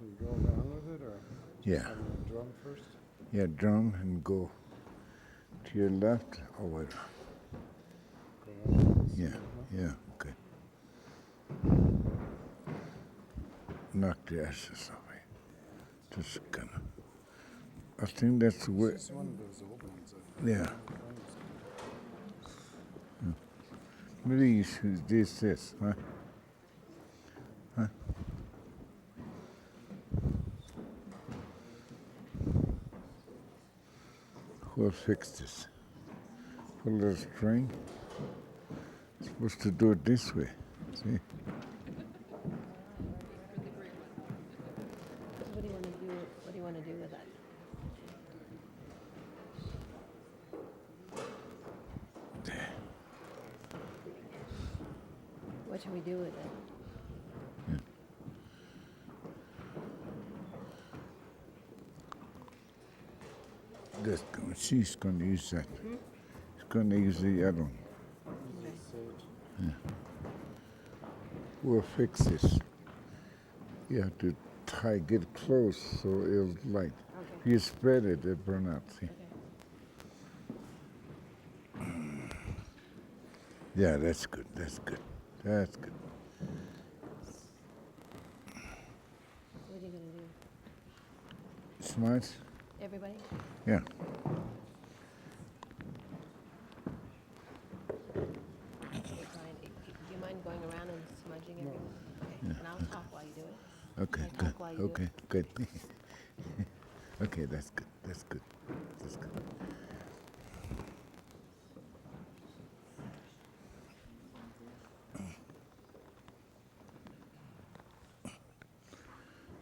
Should we go around with it, or Yeah. on the drum first? Yeah, drum and go to your left or what? Go around this, Yeah, yeah, okay. Knock the ashes away. Just kind of. I think that's the way. It's just one of those openings. Yeah. Maybe you should do this, huh? Huh? Who'll fix this? Pull the string. Supposed to do it this way. See? What do you want to do? What do you want to do with that? There. What should we do with it? That's going, she's going to use that. She's going to use the other one. Yeah. We'll fix this. You have to get close so it'll light. Okay. If you spread it, it'll burn out. See? Okay. Yeah, that's good. That's good. That's good. What are you going to do? Smart? Everybody? Yeah. Do you mind going around and smudging everyone? Okay. Yeah. And I'll talk while you do it. Okay, Can I good. talk while you do Okay, it? good. Okay, that's good. That's good. That's good.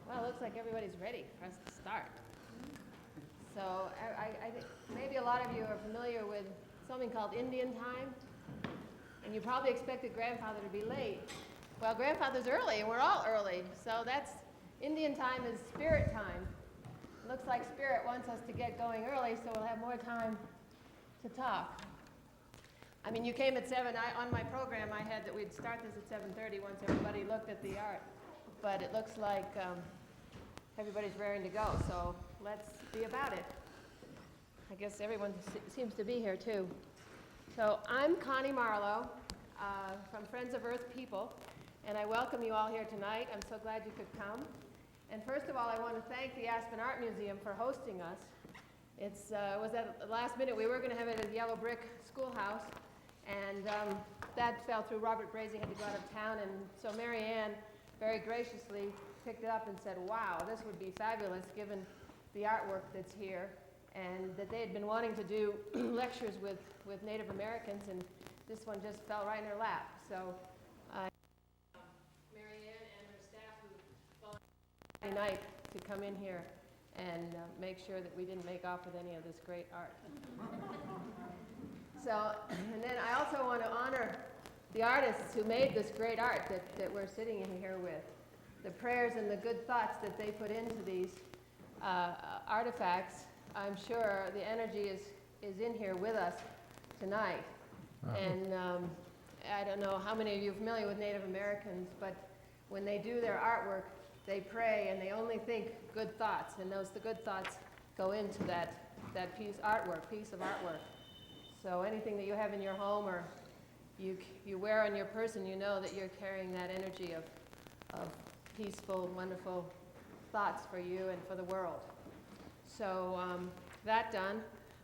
Well, it looks like everybody's ready for us to start. So I think maybe a lot of you are familiar with something called Indian time. And you probably expected Grandfather to be late. Well, Grandfather's early, and we're all early. So that's, Indian time is spirit time. It looks like Spirit wants us to get going early, so we'll have more time to talk. I mean, you came at 7. On my program, I had that we'd start this at 7:30 once everybody looked at the art. But it looks like everybody's raring to go, so let's be about it. I guess everyone seems to be here, too. So I'm Connie Marlow from Friends of Earth People, and I welcome you all here tonight. I'm so glad you could come. And first of all, I want to thank the Aspen Art Museum for hosting us. It was at the last minute. We were going to have it at the Yellow Brick Schoolhouse, and that fell through. Robert Brazy had to go out of town, and so Mary Ann very graciously picked it up and said, wow, this would be fabulous given the artwork that's here, and that they had been wanting to do lectures with Native Americans, and this one just fell right in her lap. So Mary Ann and her staff who volunteered Friday night to come in here and make sure that we didn't make off with any of this great art. So, and then I also want to honor the artists who made this great art that we're sitting in here with. The prayers and the good thoughts that they put into these artifacts, I'm sure the energy is in here with us tonight. And I don't know how many of you are familiar with Native Americans, but when they do their artwork, they pray and they only think good thoughts, and the good thoughts go into that piece of artwork. So anything that you have in your home or you wear on your person, you know that you're carrying that energy of peaceful, wonderful thoughts for you and for the world. So that done,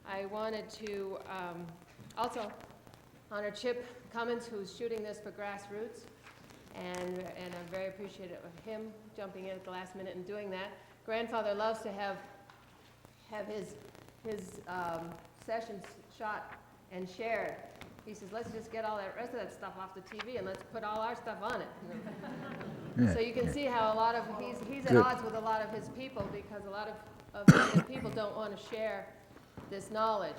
I wanted to also honor Chip Cummins, who's shooting this for Grassroots, and I'm very appreciative of him jumping in at the last minute and doing that. Grandfather loves to have his sessions shot and shared. He says, let's just get all that rest of that stuff off the TV and let's put all our stuff on it. Yeah, So you can see how a lot of, he's at Good. odds with a lot of his people because a lot of his people don't want to share this knowledge.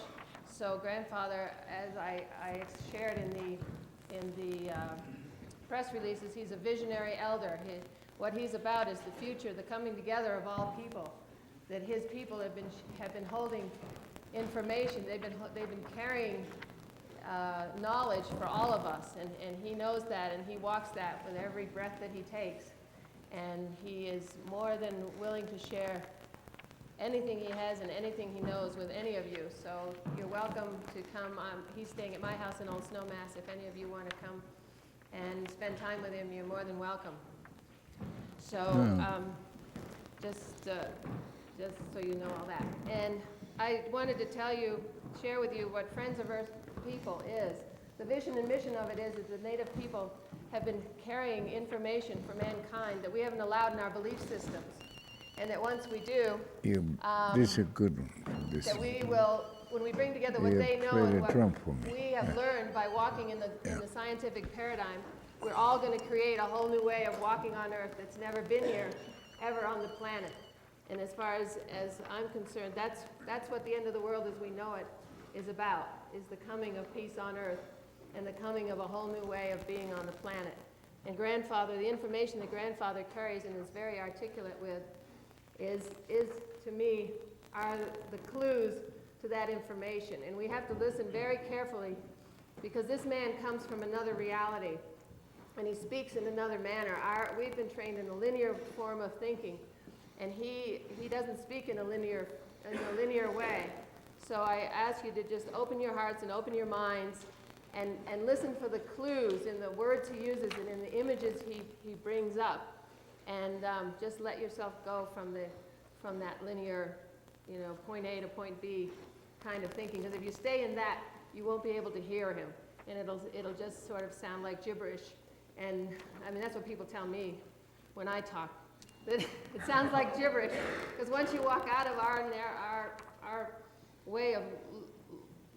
So Grandfather, as I shared in the press releases, he's a visionary elder. What he's about is the future, the coming together of all people. That his people have been holding information. They've been carrying knowledge for all of us, and he knows that, and he walks that with every breath that he takes. and he is more than willing to share anything he has and anything he knows with any of you. So you're welcome to come. He's staying at my house in Old Snowmass. If any of you want to come and spend time with him, you're more than welcome. So just so you know all that. And I wanted to share with you what Friends of Earth People is. The vision and mission of it is that the Native people have been carrying information for mankind that we haven't allowed in our belief systems. And that once we do, this is a good one. That we will, when we bring together what they know and what we have learned by walking in the scientific paradigm, we're all going to create a whole new way of walking on Earth that's never been here, ever on the planet. And as far as I'm concerned, that's what the end of the world as we know it is about, is the coming of peace on Earth and the coming of a whole new way of being on the planet. And Grandfather, the information that Grandfather carries and is very articulate with is to me, are the clues to that information. And we have to listen very carefully because this man comes from another reality and he speaks in another manner. We've been trained in a linear form of thinking, and he doesn't speak in a linear way. So I ask you to just open your hearts and open your minds and listen for the clues in the words he uses and in the images he brings up. And just let yourself go from that linear, point A to point B kind of thinking. Because if you stay in that, you won't be able to hear him, and it'll just sort of sound like gibberish. And I mean, that's what people tell me when I talk. That it sounds like gibberish, because once you walk out of our way of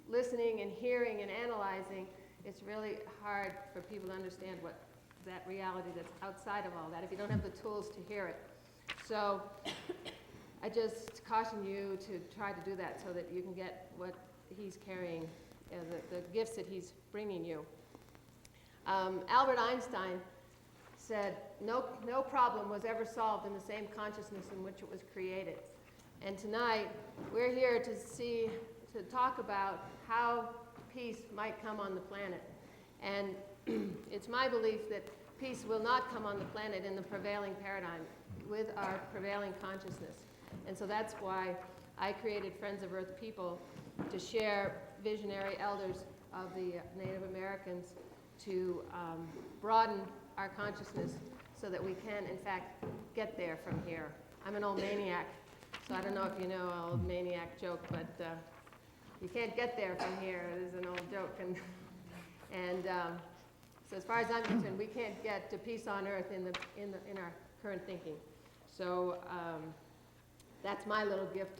listening and hearing and analyzing, it's really hard for people to understand what that reality that's outside of all that, if you don't have the tools to hear it. So I just caution you to try to do that so that you can get what he's carrying, the gifts that he's bringing you. Albert Einstein said, no problem was ever solved in the same consciousness in which it was created. And tonight, we're here to talk about how peace might come on the planet. And it's my belief that peace will not come on the planet in the prevailing paradigm with our prevailing consciousness. And so that's why I created Friends of Earth People, to share visionary elders of the Native Americans to broaden our consciousness so that we can, in fact, get there from here. I'm an old maniac, so I don't know if you know an old maniac joke, but you can't get there from here. It is an old joke. And so as far as I'm concerned, we can't get to peace on Earth in our current thinking. So that's my little gift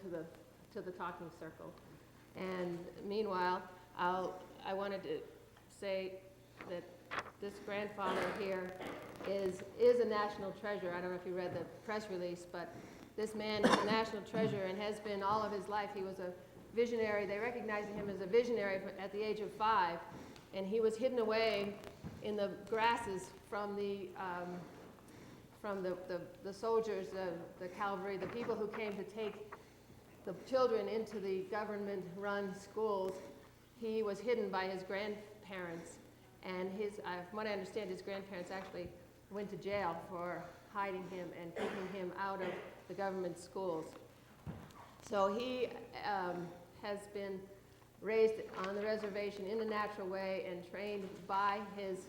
to the talking circle. And meanwhile, I wanted to say that this grandfather here is a national treasure. I don't know if you read the press release, but this man is a national treasure and has been all of his life. He was a visionary. They recognized him as a visionary at the age of 5, and he was hidden away in the grasses from the soldiers, the cavalry, the people who came to take the children into the government-run schools. He was hidden by his grandparents, and from what I understand, his grandparents actually went to jail for hiding him and keeping him out of the government schools. So he has been raised on the reservation in a natural way and trained by his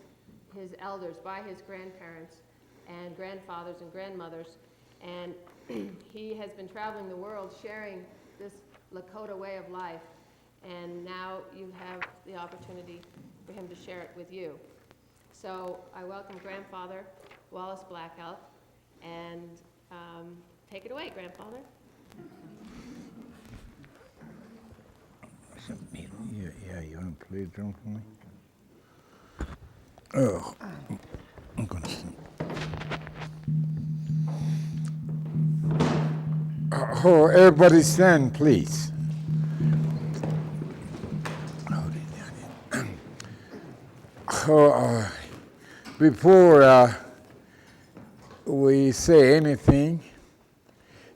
elders, by his grandparents and grandfathers and grandmothers. And he has been traveling the world sharing this Lakota way of life. And now you have the opportunity for him to share it with you. So I welcome Grandfather Wallace Blackout, and take it away, Grandfather. Yeah, you want to play a drum for me? Oh, I'm going to sing. Oh, everybody stand, please. Before we say anything,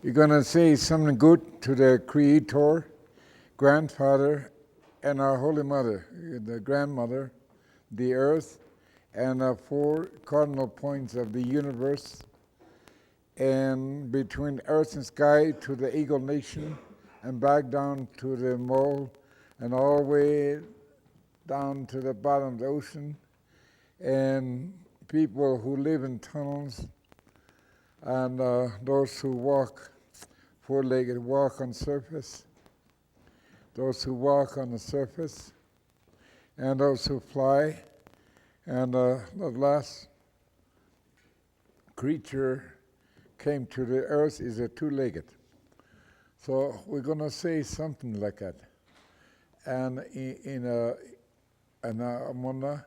you're going to say something good to the Creator, Grandfather, and our Holy Mother, the Grandmother, the Earth, and the 4 cardinal points of the universe, and between earth and sky to the Eagle Nation, and back down to the mole, and all the way down to the bottom of the ocean, and people who live in tunnels, and those who walk, four-legged walk on surface, those who walk on the surface, and those who fly, and the last creature came to the earth is a two-legged. So we're going to say something like that. And I'm going to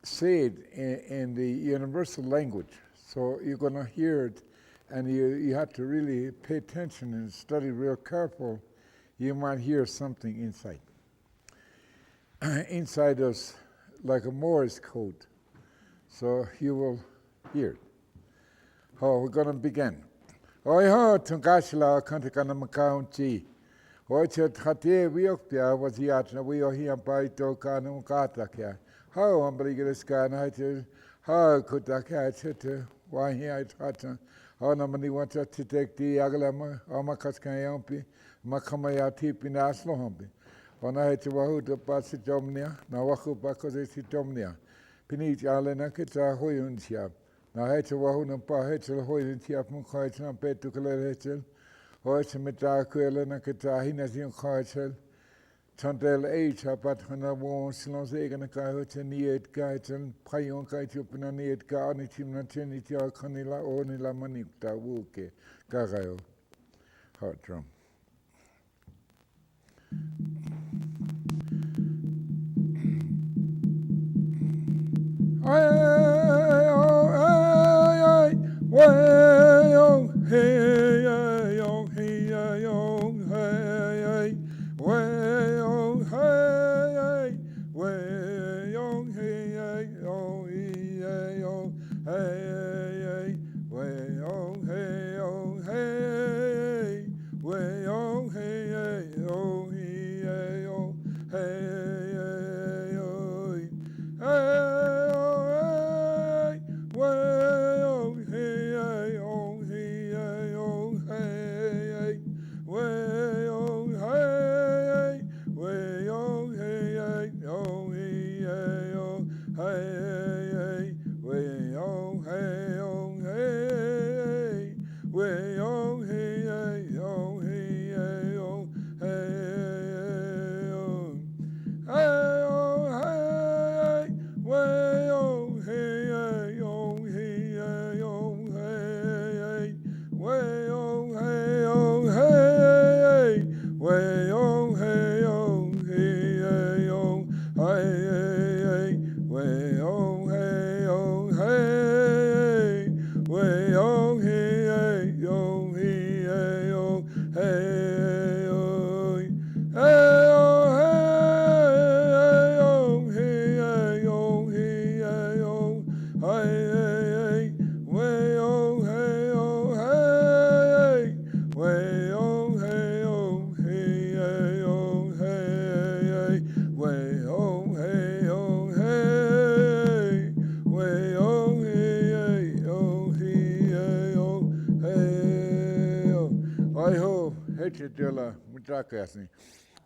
say it in the universal language. So you're going to hear it, and you have to really pay attention and study real careful. You might hear something inside. Inside us, like a Morse code. So you will hear it. Oh, we're going to begin. Oi ho, tungashla kantikana makaunchi. Oi chet hate wiokpia was yatna wiohi by tokana mukatakia. How ambrigiskan hate, how could the cat hit why he had hata? How nobody wanted to take the aglama, or makaskayampi, makamayati pinaslohompi. When I had to wahu to pass it domnia, Nawaku bakos it domnia. Pinich alena kita hoyuntia. Na het wahu na pa het hoy tiap mun khait na pet to kler het hoy smeta kwele na kita hina sin khait tantel age apat hana won silon zegen ka het niet kaiten prayon kait op na niet ka ni tim na teni tia kanila oni la manikta wuke kagayo hot drum. Way oh hey oh hey oh hey way oh hey way oh hey oh hey oh hey way oh hey oh hey way oh hey oh hey oh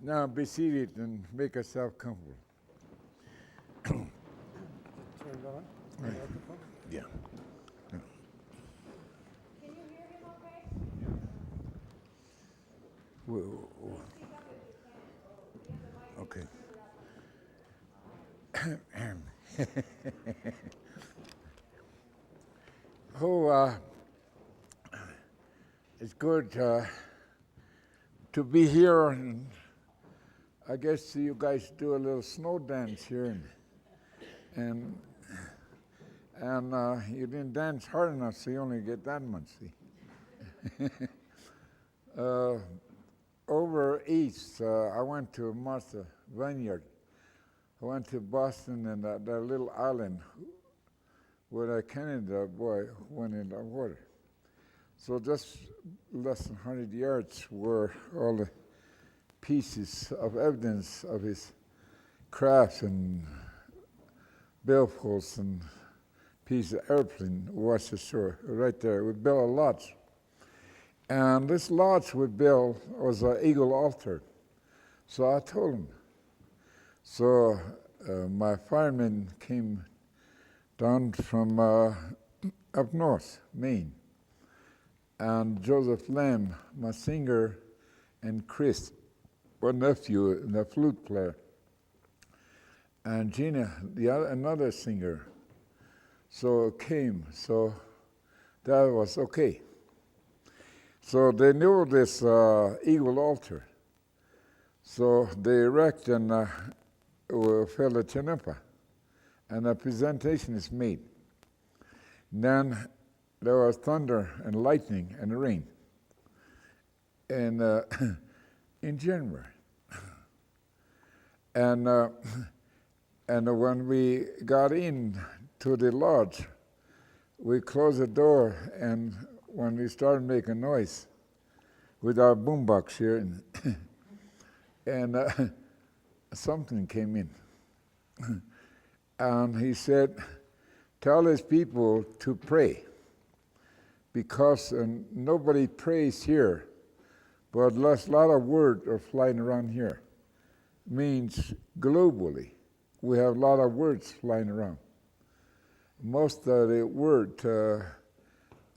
Now be seated and make yourself comfortable. Turned on? The microphone? Yeah. Can you hear him okay? Okay. It's good to be here, and I guess you guys do a little snow dance here, and you didn't dance hard enough, so you only get that much. See. Over east, I went to Martha Vineyard. I went to Boston and that little island where a Canada boy went in the water. So just less than 100 yards were all the pieces of evidence of his craft and billfolds and piece of airplane was the shore, right there. We built a lodge. And this lodge we built was an eagle altar. So I told him. So my fireman came down from up north, Maine. And Joseph Lamb, my singer, and Chris, my nephew, the flute player. And Gina, another singer, so came. So that was okay. So they knew this eagle altar. So they erected and fell a chinampa, and a presentation is made. Then there was thunder and lightning and rain, and in January. And when we got in to the lodge, we closed the door, and when we started making noise with our boombox here, and something came in. And he said, tell his people to pray, because nobody prays here, but a lot of words are flying around here. Means globally, we have a lot of words flying around. Most of the word,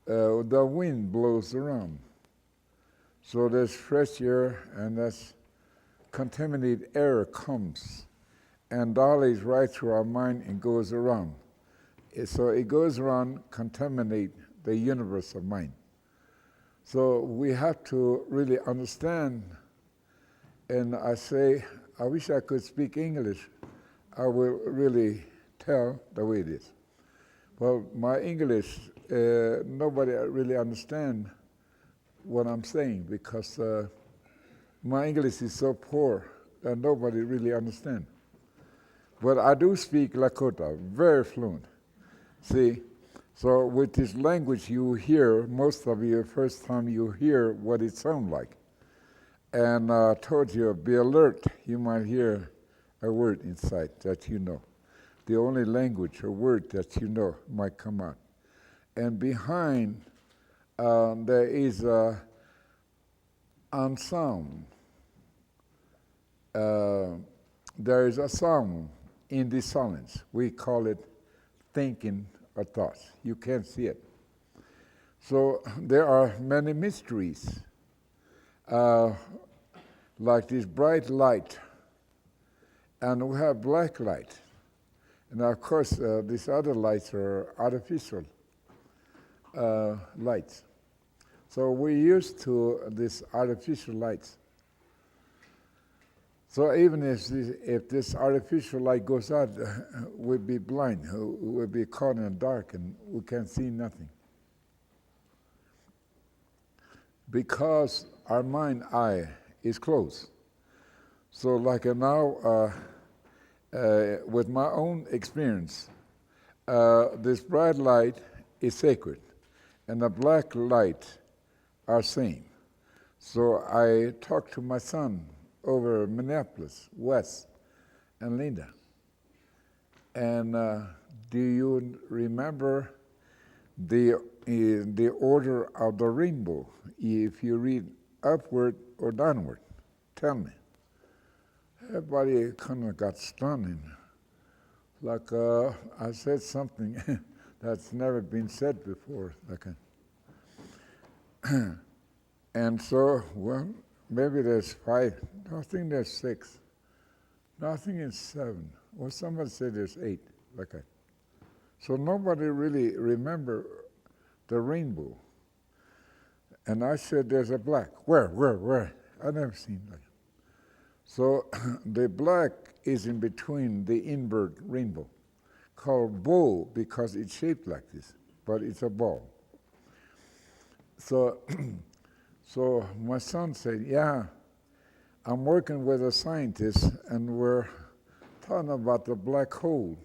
the wind blows around. So there's fresh air, and that's contaminated air comes and dollies right through our mind and goes around. So it goes around, contaminate the universe of mind. So we have to really understand, and I say, I wish I could speak English. I will really tell the way it is. Well, my English, nobody really understand what I'm saying, because my English is so poor that nobody really understands. But I do speak Lakota, very fluent. See, so with this language you hear, most of you, first time you hear what it sounds like. And I told you, be alert, you might hear a word inside that you know. The only language or word that you know might come out. And behind there is a sound. There is a sound in the silence. We call it thinking or thoughts. You can't see it. So there are many mysteries, like this bright light, and we have black light. And of course, these other lights are artificial lights. So we're used to these artificial lights. So even if this artificial light goes out, we'll be blind, we'll be caught in the dark, and we can't see nothing. Because our mind eye is closed. So like now, with my own experience, this bright light is sacred, and the black light are same. So I talked to my son over Minneapolis, Wes, and Linda. And do you remember the order of the rainbow? If you read upward or downward, tell me. Everybody kind of got stunned. Like I said something that's never been said before. Like and so, well, maybe there's 5. I think there's 6. No, I think it's 7. Or somebody said there's 8. Like that. So nobody really remember the rainbow. And I said there's a black. Where? I never seen that. So the black is in between the inward rainbow, called bow because it's shaped like this, but it's a ball. So, so my son said, yeah, I'm working with a scientist and we're talking about the black hole.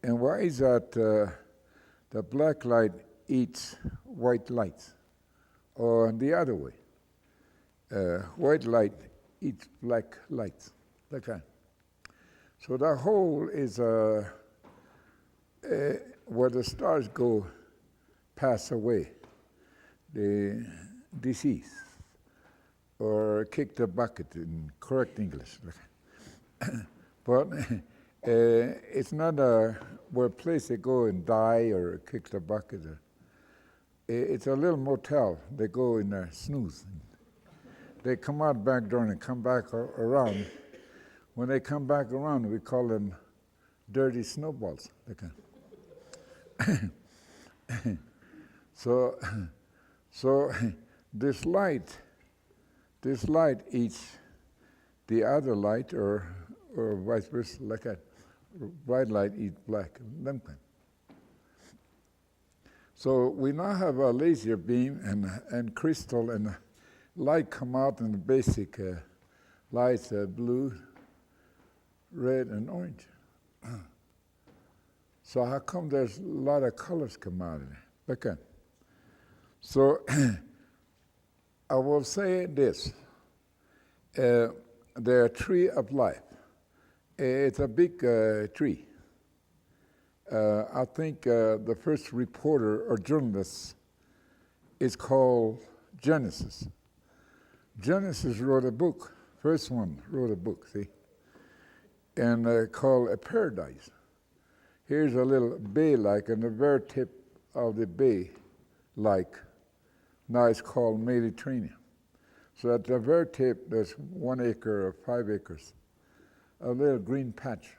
And why is that the black light eats white lights? Or the other way, white light eats black lights, like that. So the hole is where the stars go pass away, the deceased, or kick the bucket in correct English. But it's not where a place they go and die or kick the bucket. It's a little motel. They go in there, snooze. They come out back door and come back around. When they come back around, we call them dirty snowballs. So this light eats the other light, or vice versa, like that. Bright light eats black, them kind. So we now have a laser beam and crystal, and light come out in the basic lights, blue, red, and orange. So how come there's a lot of colors come out of it? Okay. So I will say this. The tree of life. It's a big tree. I think the first reporter or journalist is called Genesis. Genesis wrote a book. First one wrote a book, see? And called A Paradise. Here's a little bay-like, and the very tip of the bay-like, now it's called Mediterranean. So at the very tip, there's 1 acre or 5 acres, a little green patch.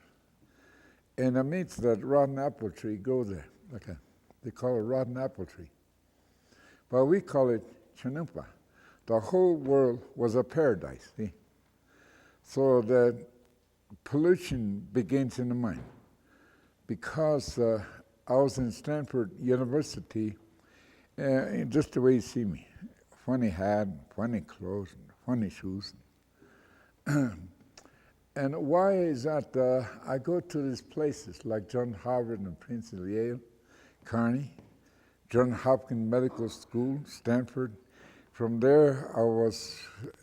And amidst that rotten apple tree grows there. Okay. They call it rotten apple tree. But we call it Chanumpa. The whole world was a paradise, see? So the pollution begins in the mind. Because I was in Stanford University, just the way you see me, funny hat, funny clothes, funny shoes. And why is that? I go to these places like John Harvard and Princeton, Yale, Connie, John Hopkins Medical School, Stanford. From there,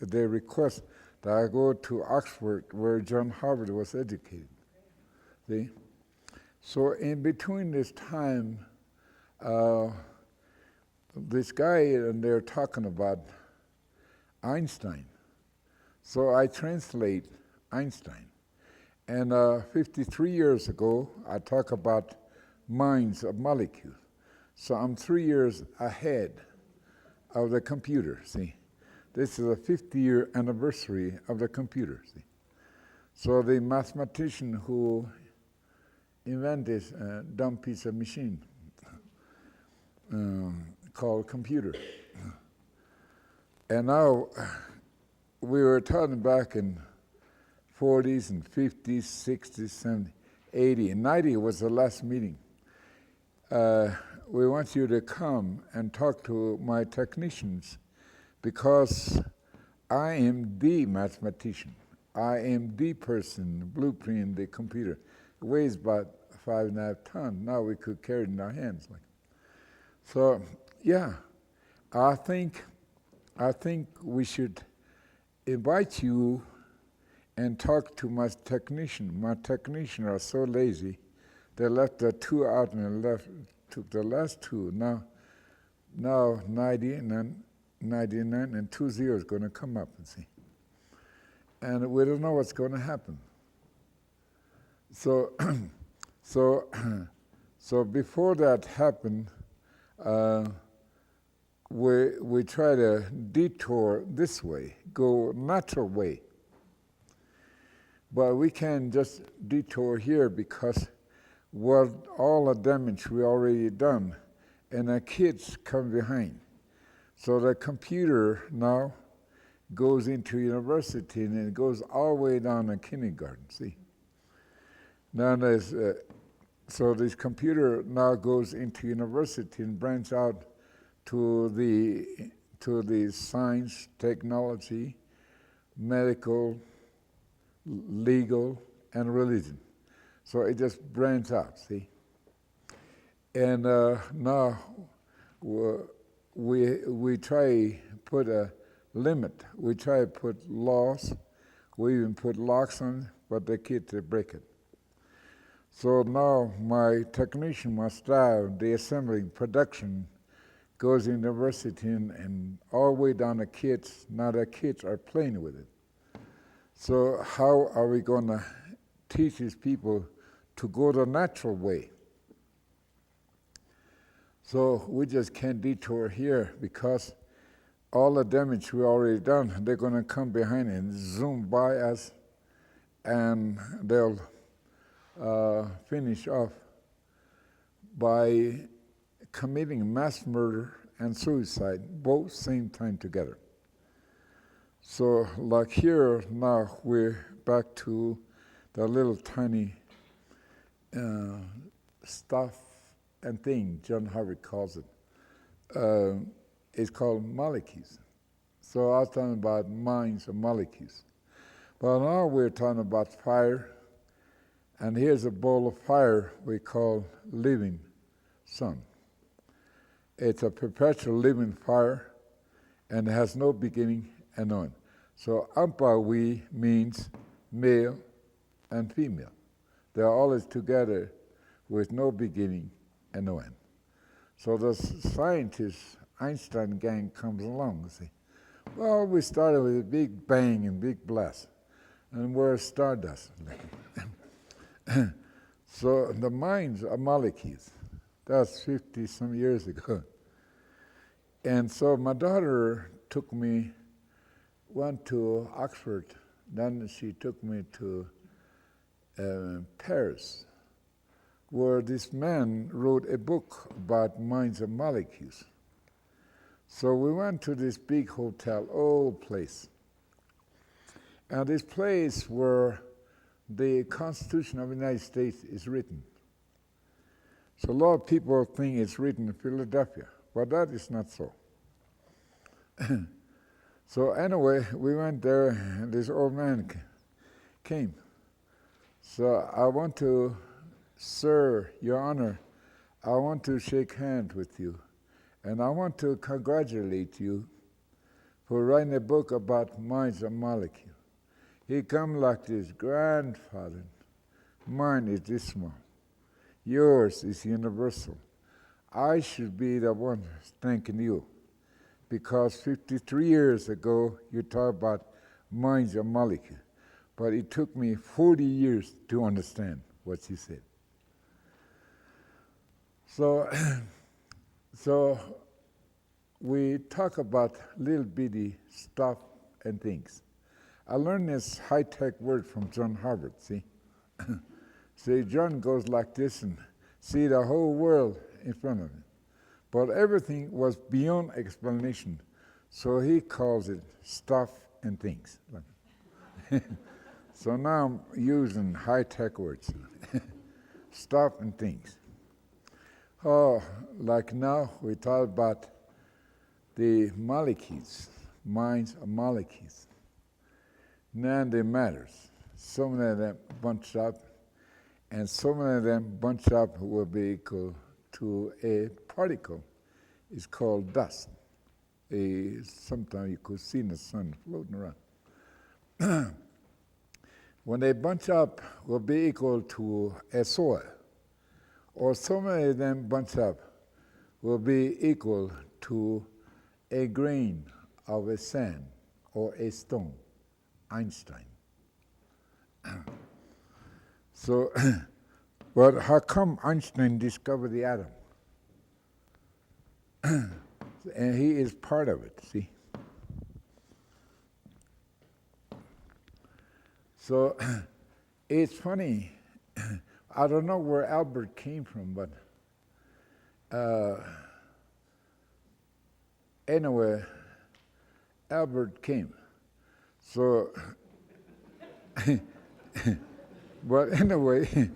they request that I go to Oxford, where John Harvard was educated. See? So in between this time, this guy, and they're talking about Einstein. So I translate Einstein. And 53 years ago, I talk about minds of molecules. So I'm 3 years ahead of the computer, see. This is a 50-year anniversary of the computer, see. So the mathematician who invented this dumb piece of machine called computer. And now we were talking back in 40s and 50s, 60s, 70s, 80, and 90 was the last meeting. We want you to come and talk to my technicians because I am the mathematician. I am the person blueprinting the computer. It weighs about 5.5 tons. Now we could carry it in our hands. So, yeah, I think we should invite you and talk to my technician. My technicians are so lazy, they left the 2 out and took the last 2. Now 90 and then 99 and 20 is going to come up, and see. And we don't know what's going to happen. So before that happened, we try to detour this way, go natural way. But we can't just detour here because what all the damage we already done, and the kids come behind. So the computer now goes into university, and it goes all the way down to kindergarten, see? Now there's, so this computer now goes into university and branches out to the science, technology, medical, legal, and religion. So it just branches out, see? And now we try put a limit. We try to put laws. We even put locks on it, but the kids, they break it. So now my technician, my staff, the assembly, production goes to university and all the way down to kids. Now the kids are playing with it. So how are we going to teach these people to go the natural way? So we just can't detour here because all the damage we already done, they're going to come behind and zoom by us, and they'll finish off by committing mass murder and suicide, both same time together. So like here now, we're back to the little tiny stuff and thing, John Harvard calls it. It's called molecules. So I was talking about minds of molecules. But now we're talking about fire, and here's a bowl of fire we call living sun. It's a perpetual living fire, and it has no beginning and no end. So Ampawi means male and female. They're always together with no beginning and no end. So the scientist, Einstein gang comes along and say, well, we started with a big bang and big blast, and we're stardust. So the minds are molecules. That's 50-some years ago. And so my daughter took me, went to Oxford, then she took me to Paris, where this man wrote a book about minds and molecules. So we went to this big hotel, old place. And this place where the Constitution of the United States is written. So a lot of people think it's written in Philadelphia, but that is not so. So anyway, we went there, and this old man came. So I want to, sir, Your Honor, I want to shake hands with you, and I want to congratulate you for writing a book about minds and molecules. He come like this, grandfather, mine is this small, yours is universal. I should be the one thanking you, because 53 years ago you talked about minds and molecules, but it took me 40 years to understand what you said. So we talk about little bitty stuff and things. I learned this high-tech word from John Harvard, see? See, John goes like this and see the whole world in front of him. But everything was beyond explanation, so he calls it stuff and things. So now I'm using high-tech words. Stuff and things. Oh, like now we talk about the molecules, minds of molecules. None they matters. So many of them bunched up, and so many of them bunched up will be equal to a particle. It's called dust. Sometimes you could see in the sun floating around. When they bunch up, will be equal to a soil. Or so many of them bunch up will be equal to a grain of a sand or a stone. Einstein. So, but how come Einstein discovered the atom? And he is part of it, see? So, it's funny. I don't know where Albert came from, but anyway, Albert came. So, but anyway,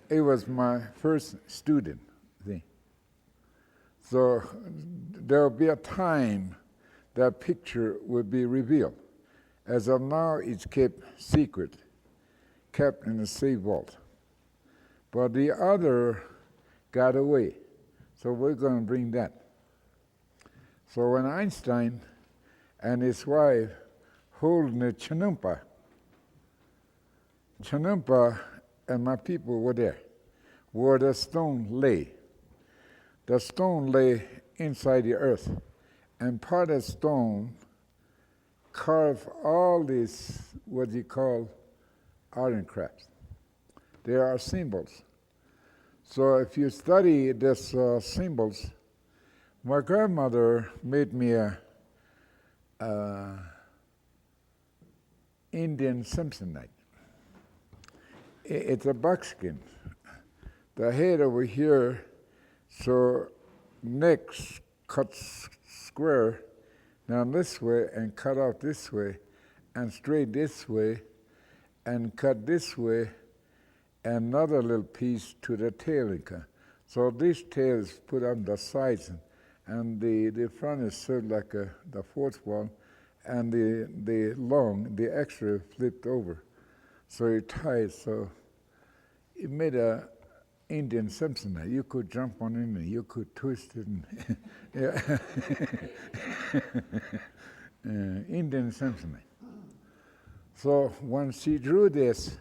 he was my first student, see? So there will be a time that picture will be revealed. As of now, it's kept secret, kept in a safe vault. But the other got away, so we're going to bring that. So when Einstein and his wife holding the Chanumpa and my people were there. where the stone lay. The stone lay inside the earth, and part of the stone carved all these, what you call, iron crafts. They are symbols. So if you study these symbols, my grandmother made me a Indian Samsonite. It's a buckskin. The head over here, so neck cut square down this way and cut out this way and straight this way and cut this way, another little piece to the tail. So this tail is put on the sides, and the front is served like the fourth one, and the extra flipped over. So it ties, so it made a Indian Samsonite. You could jump on it and you could twist it. And Indian Samsonite. So when she drew this,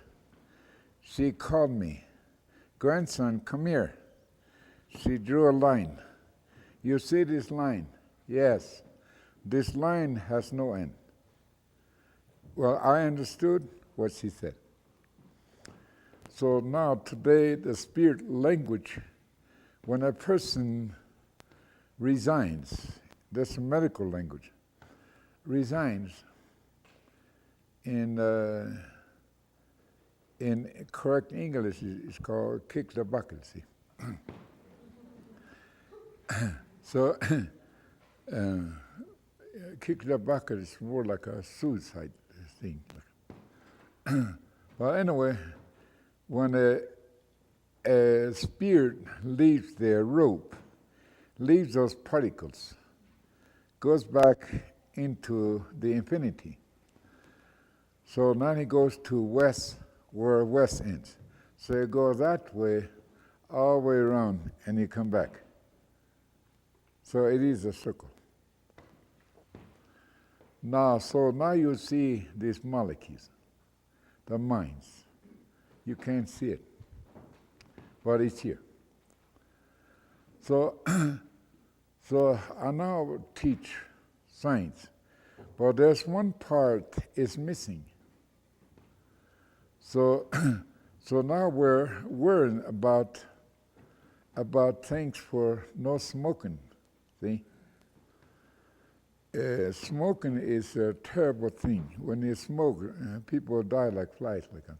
she called me, "Grandson, come here." She drew a line. "You see this line?" "Yes." "This line has no end." Well, I understood what she said. So now today, the spirit language, when a person resigns, that's a medical language, resigns in correct English is called kick the bucket, see. So kick the bucket is more like a suicide thing. Well, anyway, when a spirit leaves their rope, leaves those particles, goes back into the infinity. So now he goes to west, where west ends. So you go that way, all the way around, and you come back. So it is a circle. Now you see these molecules, the minds. You can't see it, but it's here. So I now teach science, but there's one part is missing. So now we're worrying about things for no smoking. See, smoking is a terrible thing. When you smoke, people die like flies, like that.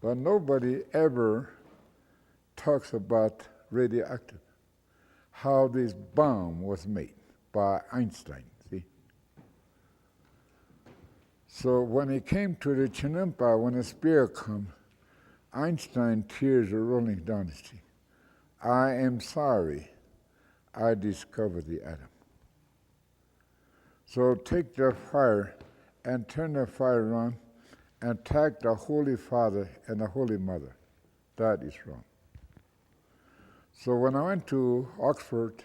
But nobody ever talks about radioactive, how this bomb was made by Einstein, see? So when he came to the Chinampa, when the spirit come, Einstein tears are rolling down his cheek. "I am sorry I discovered the atom." So take the fire and turn the fire on and attack the Holy Father and the Holy Mother. That is wrong. So when I went to Oxford,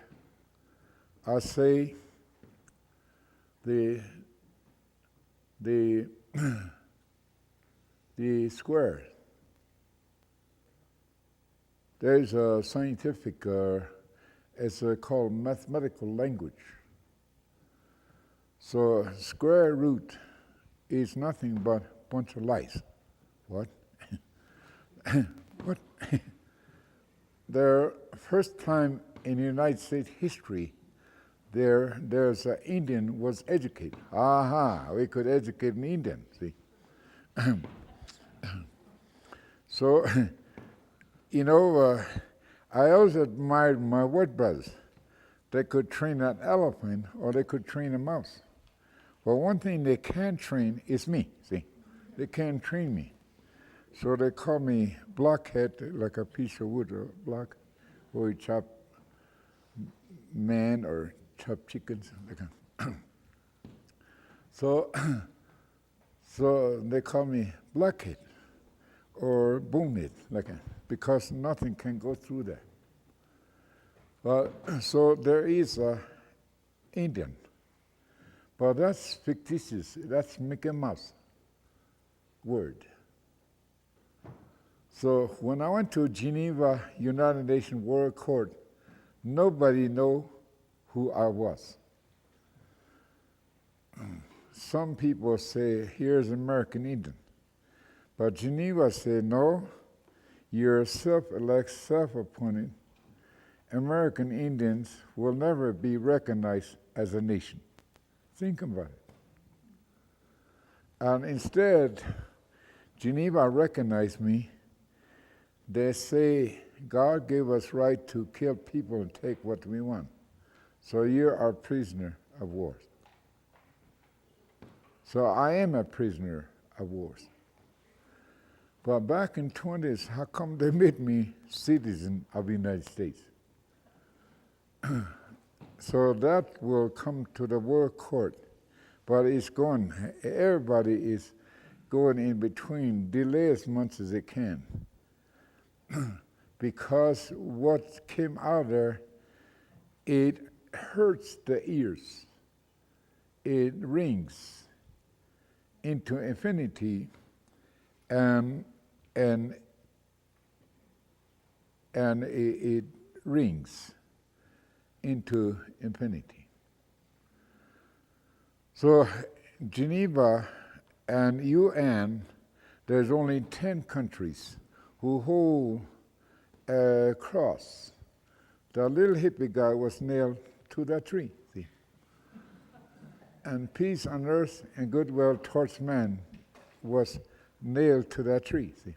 I say the square. There is a scientific, it's called mathematical language. So square root is nothing but a bunch of lies. What? What? The first time in United States history, there's an Indian was educated. Aha, we could educate an Indian, see. So, I always admired my white brothers. They could train an elephant or they could train a mouse. But one thing they can't train is me, see. They can't train me. So they call me blockhead, like a piece of wood or block, where we chop man or chop chickens. So they call me blockhead or boomhead, because nothing can go through there. But so there is a Indian, but that's fictitious. That's Mickey Mouse word. So when I went to Geneva United Nations World Court, nobody knew who I was. Some people say, here's American Indian. But Geneva said, no, you're self-elect, self-appointed. American Indians will never be recognized as a nation. Think about it. And instead, Geneva recognized me. They say God gave us right to kill people and take what we want. So you're our prisoner of war. So I am a prisoner of war. But back in 20s, how come they made me citizen of the United States? So that will come to the World Court. But it's going, everybody is going in between, delay as much as they can. Because what came out there, it hurts the ears. It rings into infinity, and it rings into infinity. So Geneva and UN, there's only 10 countries who hold a cross. The little hippie guy was nailed to that tree, see? And peace on earth and goodwill towards man was nailed to that tree, see?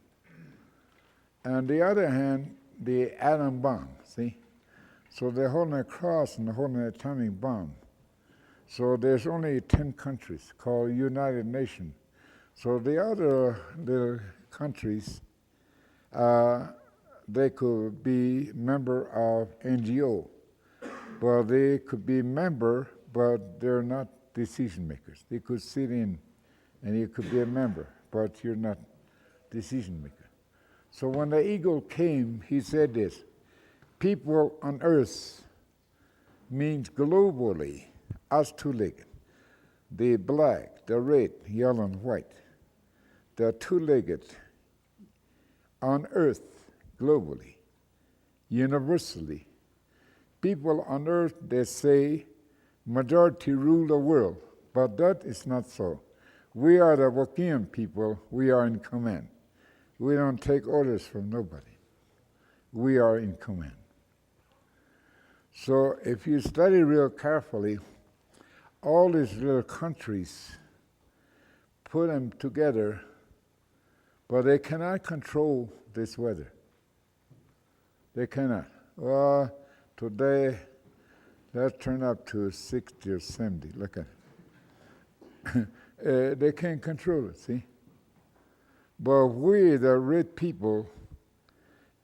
On the other hand, the atom bomb, see? So they're holding a cross and they're holding an atomic bomb. So there's only 10 countries called United Nations. So the other little countries, they could be member of NGO. Well, they could be member, but they're not decision makers. They could sit in and you could be a member, but you're not decision maker. So when the eagle came, he said this, people on earth means globally, us two-legged, the black, the red, yellow, and white, the two-legged on earth globally, universally. People on earth, they say, majority rule the world, but that is not so. We are the Wokian people, we are in command. We don't take orders from nobody. We are in command. So if you study real carefully, all these little countries, put them together, but they cannot control this weather. They cannot. Well, today, let's turn up to 60 or 70. Look at it. They can't control it, see? But we, the red people,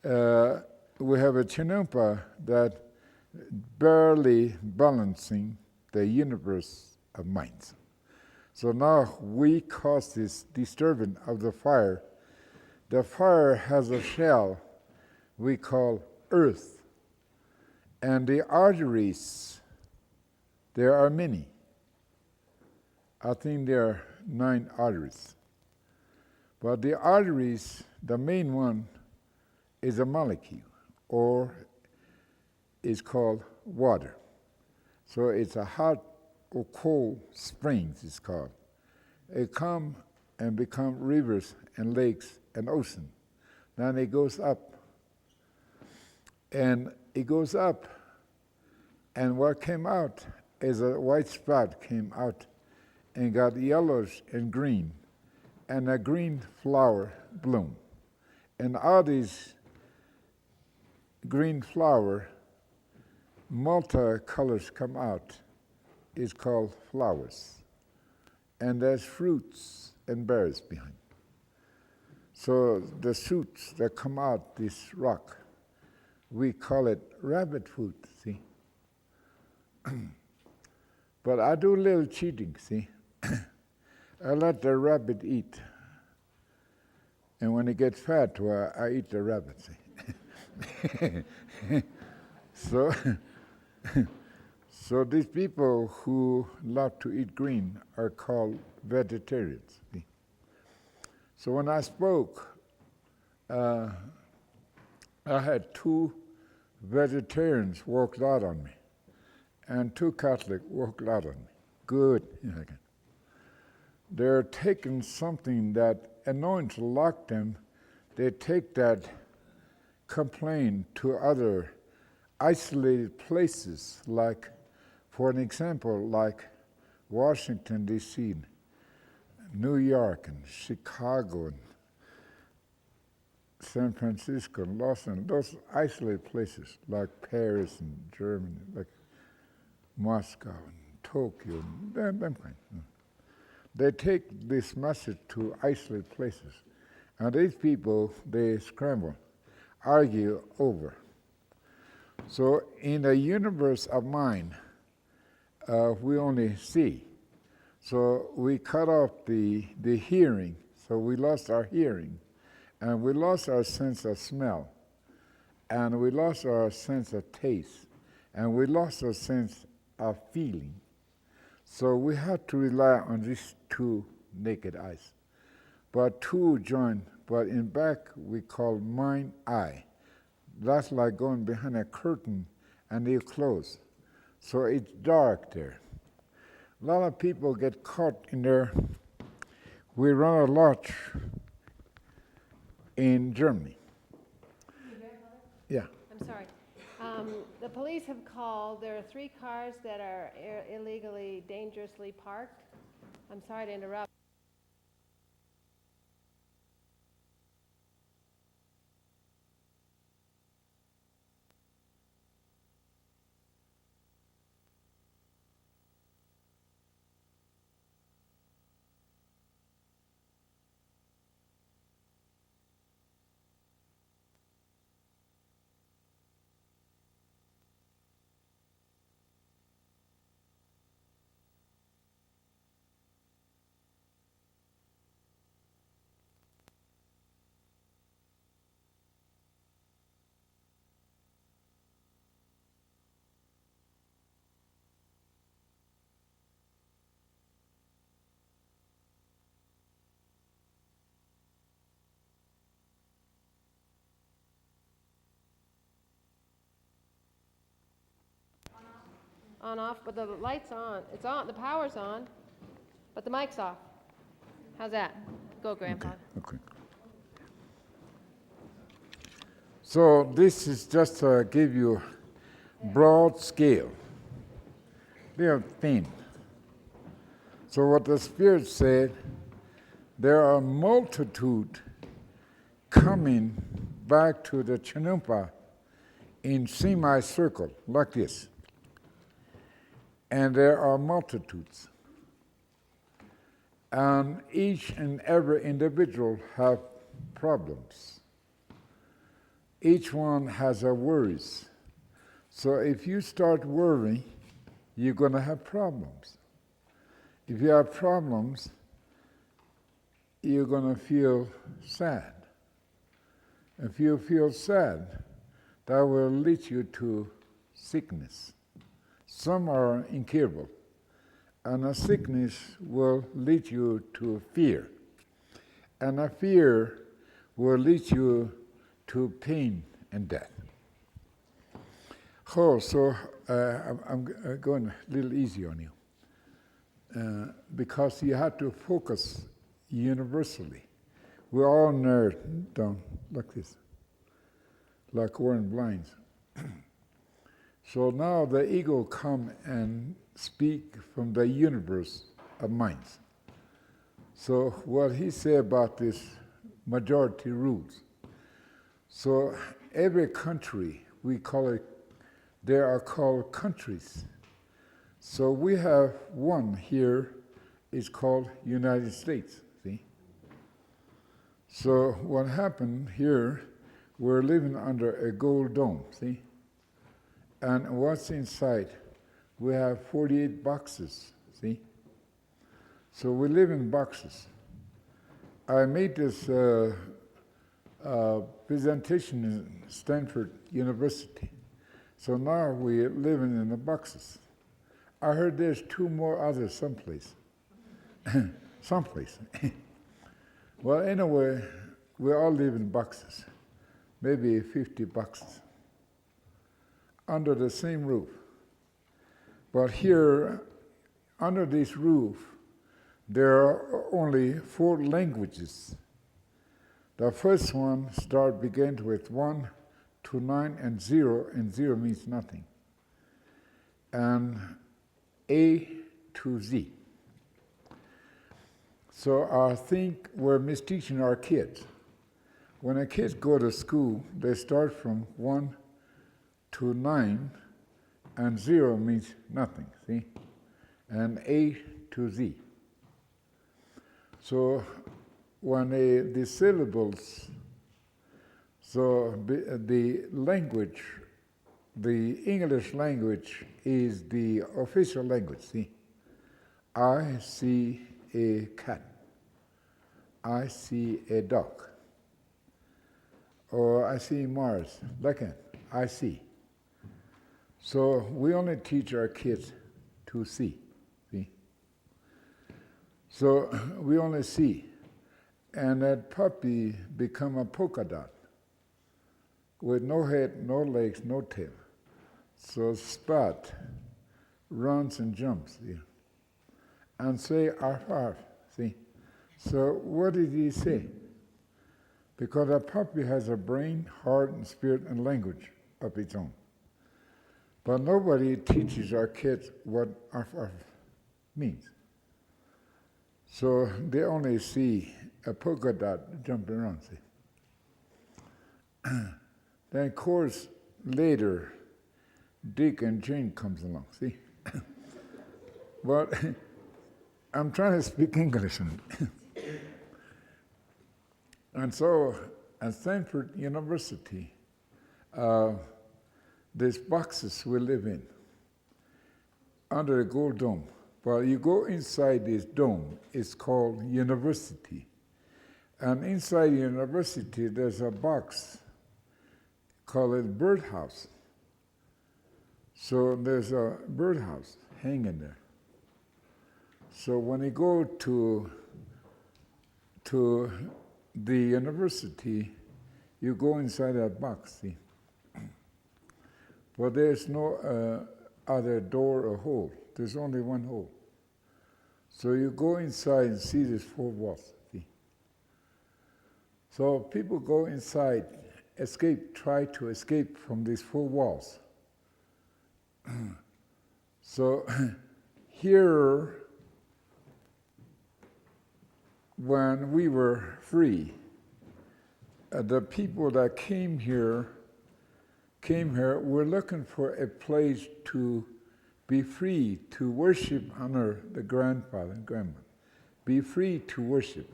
we have a chinampa that barely balancing the universe of minds. So now we cause this disturbance of the fire. The fire has a shell we call earth. And the arteries, there are many. I think there are 9 arteries. But the arteries, the main one is a molecule, or is called water. So it's a hot or cold springs, it's called. It come and become rivers and lakes and ocean. Then it goes up. And it goes up, and what came out is a white spot came out and got yellowish and green, and a green flower bloom. And all these green flower, multi-colors come out, is called flowers. And there's fruits and berries behind. So the shoots that come out this rock, we call it rabbit food, see? But I do a little cheating, see? I let the rabbit eat. And when it gets fat, well, I eat the rabbit, see? So these people who love to eat green are called vegetarians, see? So when I spoke, I had 2 vegetarians walked out on me, and 2 Catholic walked out on me. Good. They're taking something that anoints lock them. They take that complaint to other isolated places, like, for an example, like Washington, D.C., New York, and Chicago, and San Francisco, and Los Angeles, those isolated places, like Paris and Germany, like Moscow and Tokyo, and them kind. They take this message to isolated places. And these people, they scramble, argue over. So in the universe of mind, we only see. So we cut off the hearing, so we lost our hearing, and we lost our sense of smell, and we lost our sense of taste, and we lost our sense of feeling. So we had to rely on these 2 naked eyes. But 2 joined, but in back we call mind eye. That's like going behind a curtain and you close. So it's dark there. A lot of people get caught in there. We run a lot in Germany. Yeah. I'm sorry. The police have called. There are 3 cars that are illegally, dangerously parked. I'm sorry to interrupt. On, off, but the light's on. It's on, the power's on, but the mic's off. How's that? Go, Grandpa. Okay. So this is just to give you broad scale. They are thin. So what the Spirit said, there are multitude coming back to the Chinumpa in semicircle, like this. And there are multitudes. And each and every individual have problems. Each one has a worries. So if you start worrying, you're going to have problems. If you have problems, you're going to feel sad. If you feel sad, that will lead you to sickness. Some are incurable, and a sickness will lead you to fear, and a fear will lead you to pain and death. Oh, so I'm going a little easy on you, because you have to focus universally. We're all nerds down like this, like wearing blinds. So now the ego come and speak from the universe of minds. So what he said about this majority rules. So every country, we call it, they are called countries. So we have one here, is called United States, see? So what happened here, we're living under a gold dome, see? And what's inside? We have 48 boxes, see? So we live in boxes. I made this presentation in Stanford University. So now we're living in the boxes. I heard there's 2 more others someplace. Someplace. Well, anyway, we all live in boxes, maybe 50 boxes, under the same roof. But here, under this roof, there are only 4 languages. The first one begins with 1 to 9 and 0 means nothing. And A to Z. So I think we're misteaching our kids. When our kids go to school, they start from 1 to 9, and 0 means nothing, see? And A to Z. So when the syllables, so the language, the English language is the official language, see? I see a cat. I see a dog. Or I see Mars. Look at, I see. So we only teach our kids to see. So we only see. And that puppy become a polka dot with no head, no legs, no tail. So Spot runs and jumps, and say arf arf, see? So what did he say? Because a puppy has a brain, heart, and spirit and language of its own. But nobody teaches our kids what arf arf means. So they only see a polka dot jumping around, see? Then, of course, later, Dick and Jane comes along, see? But I'm trying to speak English. And so at Stanford University, these boxes we live in, under a gold dome. But you go inside this dome, it's called university. And inside the university, there's a box called a birdhouse. So there's a birdhouse hanging there. So when you go to the university, you go inside that box, see? But there's no other door or hole. There's only one hole. So you go inside and see these 4 walls, see? So people go inside, try to escape from these 4 walls. So here, when we were free, the people that came here were looking for a place to be free to worship, honor the grandfather and grandmother. Be free to worship.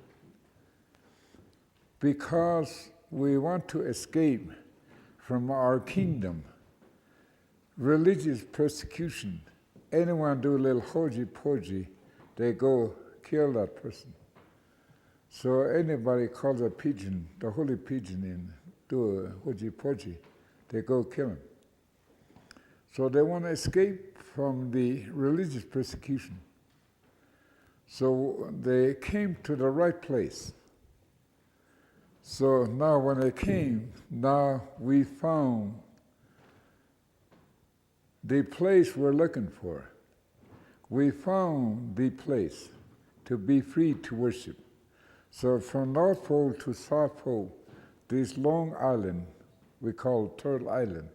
Because we want to escape from our kingdom, religious persecution. Anyone do a little hoji-poji, they go kill that person. So anybody calls a pigeon, the holy pigeon, in, do a hoji-poji, they go kill him. So they want to escape from the religious persecution. So they came to the right place. So now when they came, now we found the place we're looking for. We found the place to be free to worship. So from North Pole to South Pole, this long island we call Turtle Island,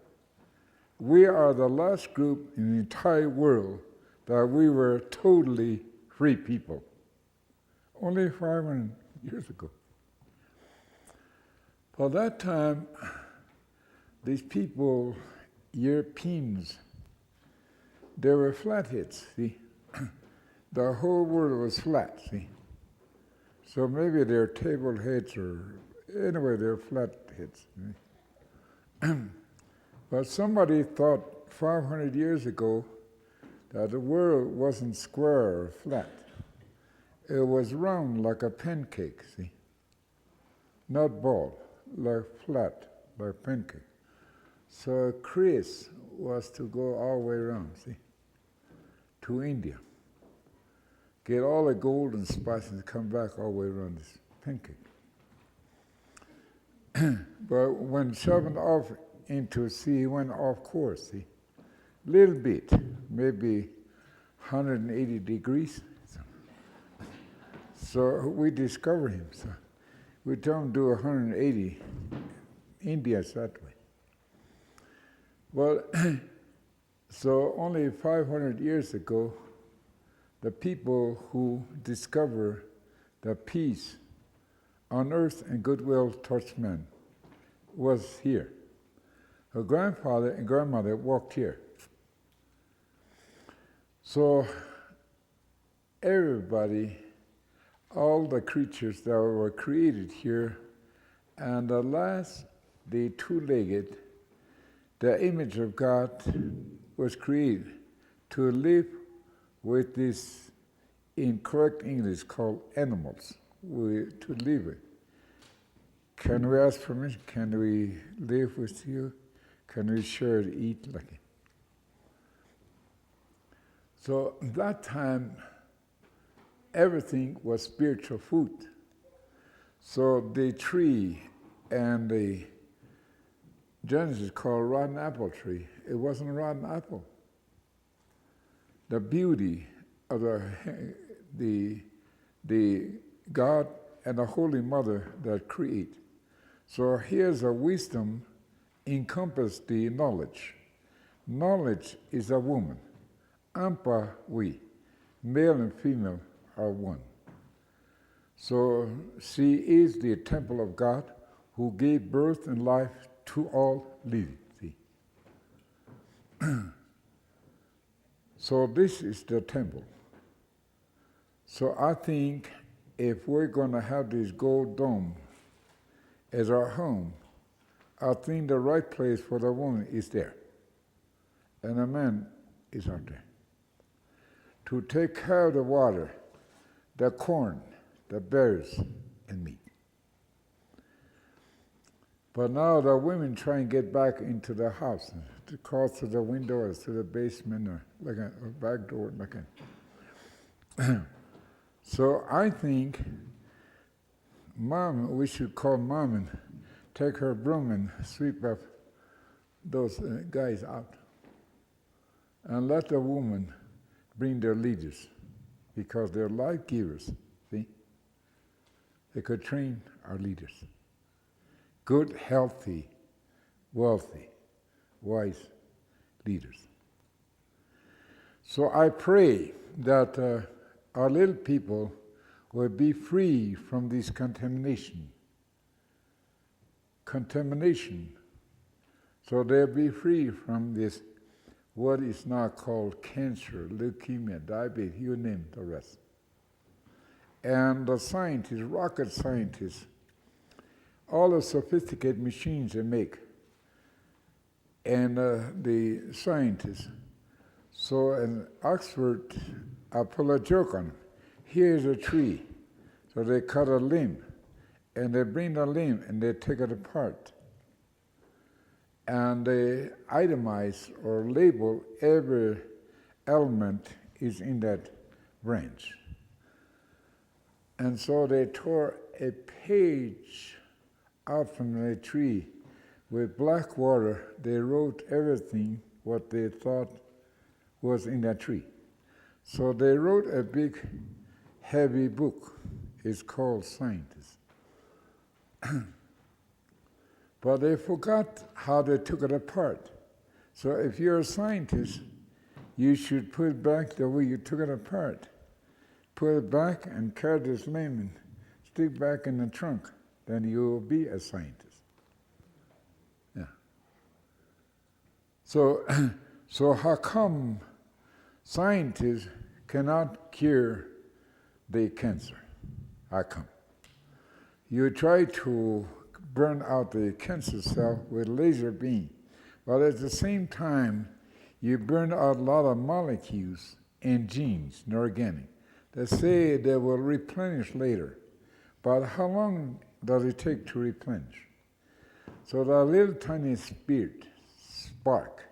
we are the last group in the entire world that we were totally free people. Only 500 years ago. For that time, these people, Europeans, they were flatheads, see? The whole world was flat, see? So maybe they're table heads or, anyway, they're flatheads. But somebody thought 500 years ago that the world wasn't square or flat. It was round like a pancake, see? Not ball, like flat, like pancake. So Chris was to go all the way around, see? To India. Get all the gold and spices and come back all the way around this pancake. But when shoving off into sea, he went off course, see? Little bit, maybe 180 degrees. So we discovered him. So we told him to do 180. India's that way. Well, so only 500 years ago, the people who discover the peace on earth and goodwill towards men was here. Her grandfather and grandmother walked here. So everybody, all the creatures that were created here, and the last, the two-legged, the image of God was created to live with this, in correct English, called animals, to live with. Can we ask permission? Can we live with you? Can we share to eat like it? So that time, everything was spiritual food. So the tree and the Genesis called rotten apple tree, it wasn't a rotten apple. The beauty of the God and the Holy Mother that create. So here's a wisdom encompass the knowledge. Knowledge is a woman. Ampa, we. Male and female are one. So she is the temple of God who gave birth and life to all living. See? So this is the temple. So I think if we're going to have this gold dome as our home, I think the right place for the woman is there. And the man is out there. To take care of the water, the corn, the berries, and meat. But now the women try and get back into the house, to cross through the window or through the basement or like a back door. Like a So I think Mom, we should call Mom and take her broom and sweep up those guys out. And let the woman bring their leaders, because they're life givers, see? They could train our leaders. Good, healthy, wealthy, wise leaders. So I pray that our little people will be free from this contamination. So they'll be free from this, what is now called cancer, leukemia, diabetes, you name the rest. And the scientists, rocket scientists, all the sophisticated machines they make, and the scientists. So in Oxford, I pull a joke on them. Here's a tree. So they cut a limb, and they bring the limb and they take it apart. And they itemize or label every element is in that branch. And so they tore a page out from the tree with black water. They wrote everything what they thought was in that tree. So they wrote a big, heavy book. It's called Scientists. But they forgot how they took it apart. So if you're a scientist, you should put it back the way you took it apart. Put it back and carry this limb and stick back in the trunk. Then you will be a scientist. Yeah. So how come scientists cannot cure the cancer? How come? You try to burn out the cancer cell with laser beam, but at the same time, you burn out a lot of molecules and genes, inorganic, that say they will replenish later. But how long does it take to replenish? So that little tiny spirit, spark,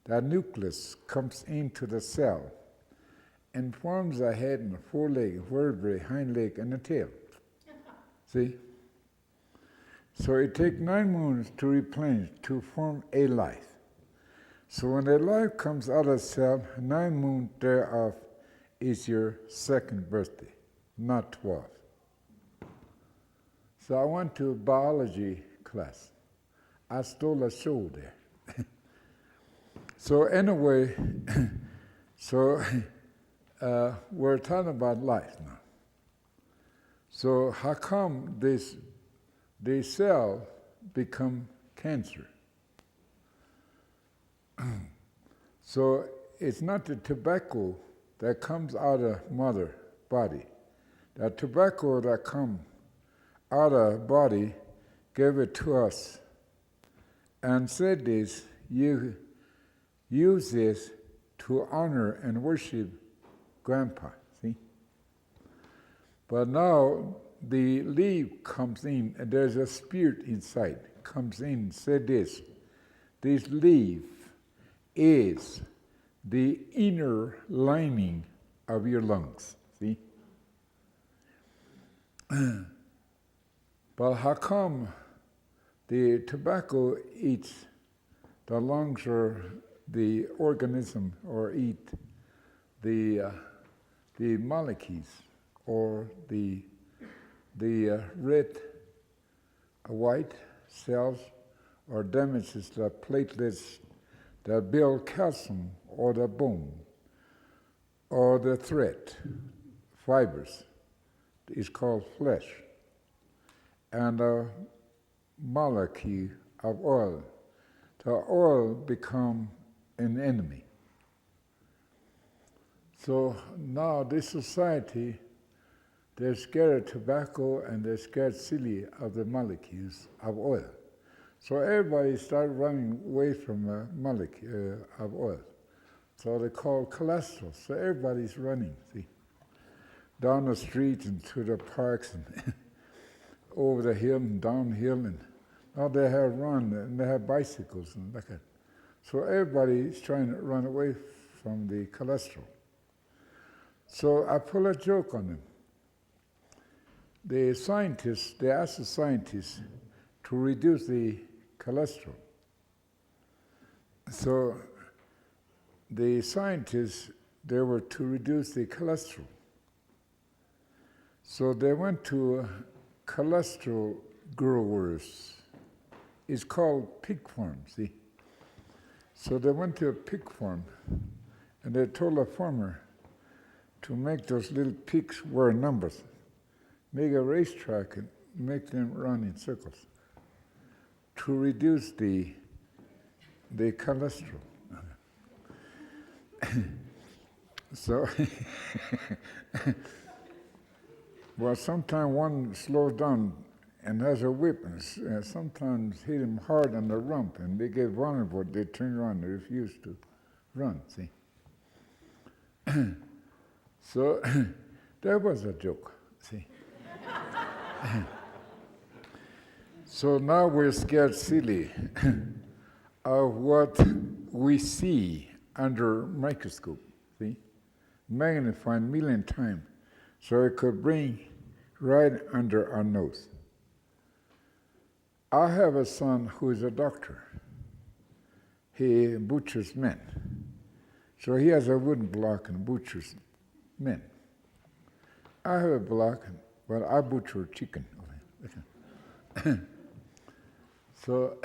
that nucleus comes into the cell and forms a head and a foreleg, vertebrae, hind leg, and a tail. See? So it takes 9 moons to replenish, to form a life. So when a life comes out of cell, 9 moons thereof is your second birthday, not 12. So I went to a biology class. I stole a show there. So anyway, we're talking about life now. So how come this cell become cancer? So it's not the tobacco that comes out of mother body. The tobacco that comes out of body gave it to us and said this, you use this to honor and worship Grandpa, see? But now the leaf comes in, and there's a spirit inside, comes in and said this leaf is the inner lining of your lungs, see? But how come the tobacco eats the lungs or the organism, or eat the molecules or the red, white cells, or damages the platelets that build calcium or the bone or the thread, fibers, is called flesh, and a molecule of oil. The oil become an enemy. So now this society, they're scared of tobacco and they're scared silly of the molecules of oil. So everybody started running away from a molecule of oil. So they call cholesterol. So everybody's running, see, down the street and to the parks and over the hill and downhill, and now they have run and they have bicycles and like that. So everybody's trying to run away from the cholesterol. So I pull a joke on them. The scientists, they asked the scientists to reduce the cholesterol. So the scientists, they were to reduce the cholesterol. So they went to cholesterol growers. It's called pig farm, see? So they went to a pig farm, and they told a farmer to make those little pigs wear numbers, make a racetrack and make them run in circles to reduce the cholesterol. So, well, sometimes one slows down and has a whip, and sometimes hit him hard on the rump, and they get vulnerable, they turn around, they refuse to run, see? So, that was a joke, see? So now we're scared silly of what we see under microscope, see? Magnified 1,000,000 times, so it could bring right under our nose. I have a son who is a doctor. He butchers men. So he has a wooden block and butchers men. I have a block, but I butcher chicken. So,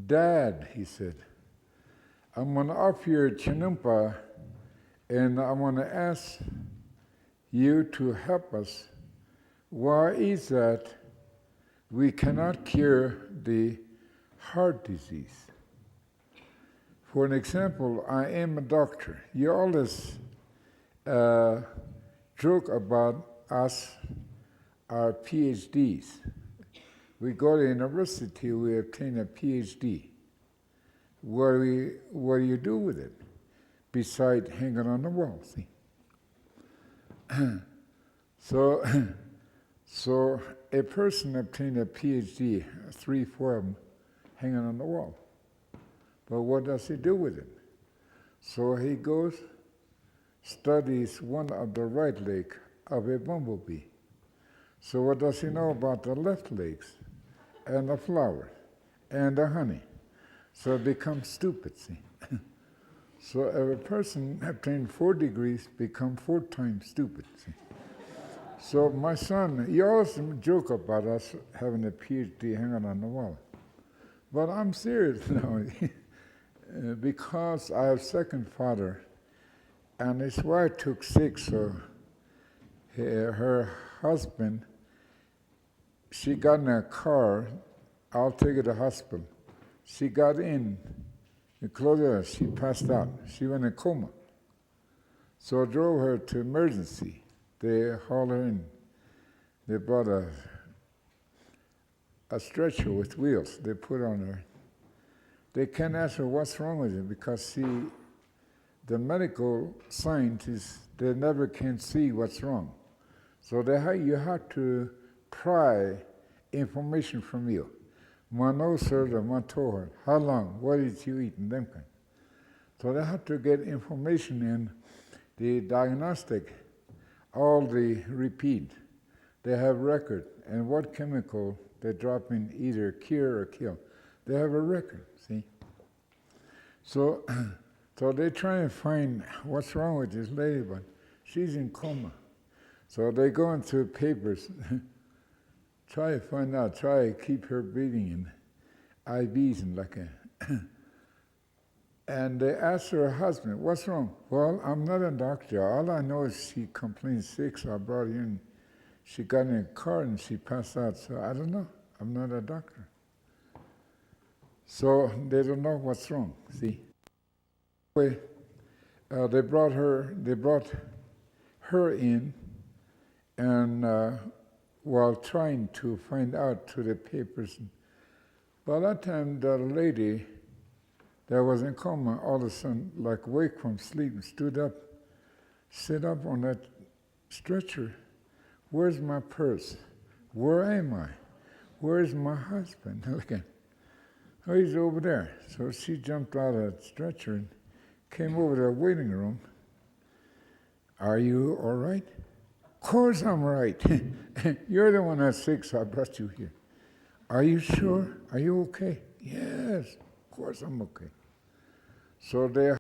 Dad, he said, I'm going to offer you a chinampa, and I want to ask you to help us. Why is that we cannot cure the heart disease? For an example, I am a doctor. You always joke about us, our PhDs. We go to university, we obtain a PhD. What do you do with it besides hanging on the wall, see? So a person obtained a PhD, 3, 4 of them, hanging on the wall. But what does he do with it? So he goes, studies one of the right leg of a bumblebee. So what does he know about the left legs and the flowers and the honey? So it becomes stupid, see? So if a person obtained 4 degrees, become 4 times stupid, see? So my son, he always joke about us having a PhD hanging on the wall. But I'm serious now, because I have second father, and his wife took sick, so her husband, she got in a car, I'll take her to the hospital. She got in, the clothes, she passed out. She went in coma. So I drove her to emergency. They hauled her in. They brought a stretcher with wheels. They put on her. They can't ask her what's wrong with her because, see, the medical scientists, they never can see what's wrong. So you have to pry information from you. My nose hurt or my toe hurt. How long? What did you eat? And them kind. So they have to get information in the diagnostic, all the repeat. They have record, and what chemical they drop in either cure or kill. They have a record, see? So, so they try and find what's wrong with this lady, but she's in coma. So they go into papers, try to find out, try to keep her breathing in IVs and like that. And they asked her husband, what's wrong? Well, I'm not a doctor. All I know is she complained sick, so I brought her in. She got in a car and she passed out, so I don't know. I'm not a doctor. So they don't know what's wrong, see? Anyway, they brought her in, and while trying to find out through the papers, by that time the lady that was in coma all of a sudden, like wake from sleep, and stood up, sit up on that stretcher. Where's my purse? Where am I? Where's my husband? Look at, oh, he's over there. So she jumped out of the stretcher and came over to the waiting room. Are you all right? Of course I'm right. You're the one that's sick, so I brought you here. Are you sure? Are you okay? Yes, of course I'm okay. So they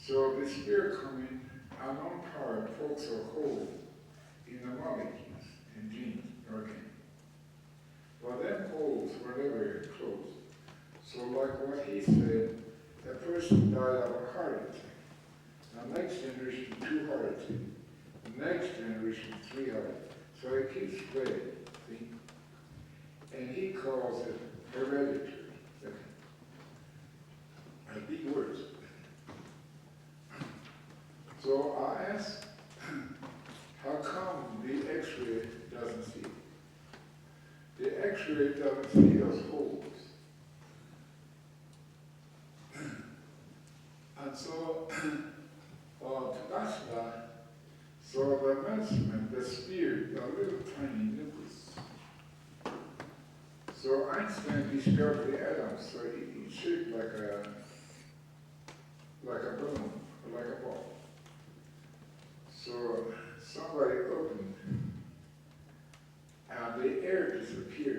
So the spirit coming, unknown power, folks are whole in the molecules and genes, organic. Well, them holes were never closed. So like what he said, a person died of a heart attack. The next generation, 2 heart attacks. The next generation, 3 heart attacks. So it keeps spreading, see? And he calls it hereditary. Big words. So I asked, how come the X-ray doesn't see it? The X-ray doesn't see those holes. And so, Tagashla saw the measurement, the sphere, a little tiny nucleus. So Einstein discovered the atom, so it's shaped like a balloon, or like a ball. So somebody opened, and the air disappeared.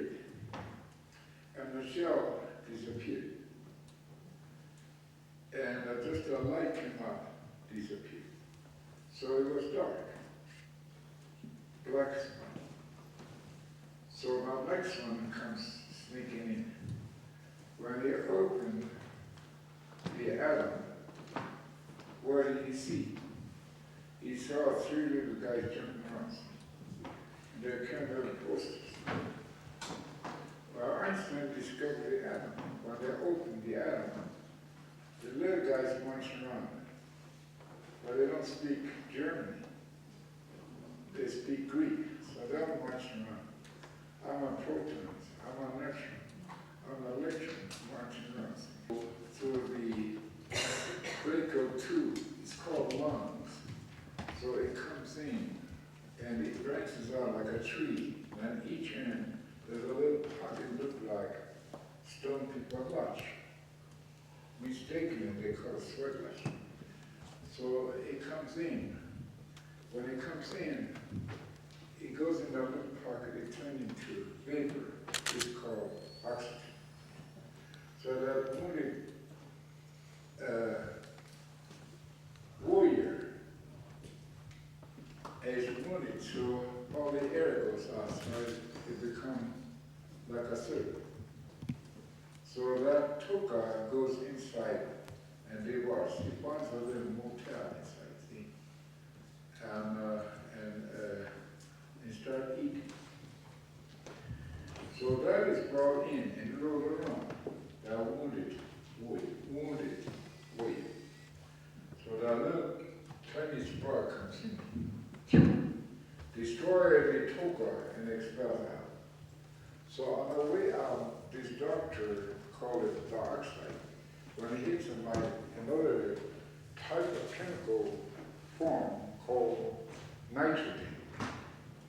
So it was dark. Black spot. So my next one comes sneaking in. When he opened the atom, what did he see? He saw three little guys jumping around. And they're kind of posters. Well, Einstein discovered the atom. When they opened the atom, the little guys march around. But they don't speak German. They speak Greek, so they're marching around. I'm a proton, I'm a neutron, I'm an electron marching around. So the critical tube is called lungs. So it comes in and it branches out like a tree. And at each end, there's a little pocket look like stone people watch. Mistakenly, they call it sweat lodge. So it comes in. When it comes in, it goes in that little pocket, it turns into vapor. It's called oxygen. So that wounded warrior is wounded, so all the air goes outside, it becomes like a circle. So that toka goes inside and they watch. It bonds a little motel inside, see? And start eating. So that is brought in and rolled around. That wounded warrior. So that little tiny spark comes in, destroy the toka and expels out. So on the way out, this doctor called it dioxide. When it hits somebody, another type of chemical form called nitrogen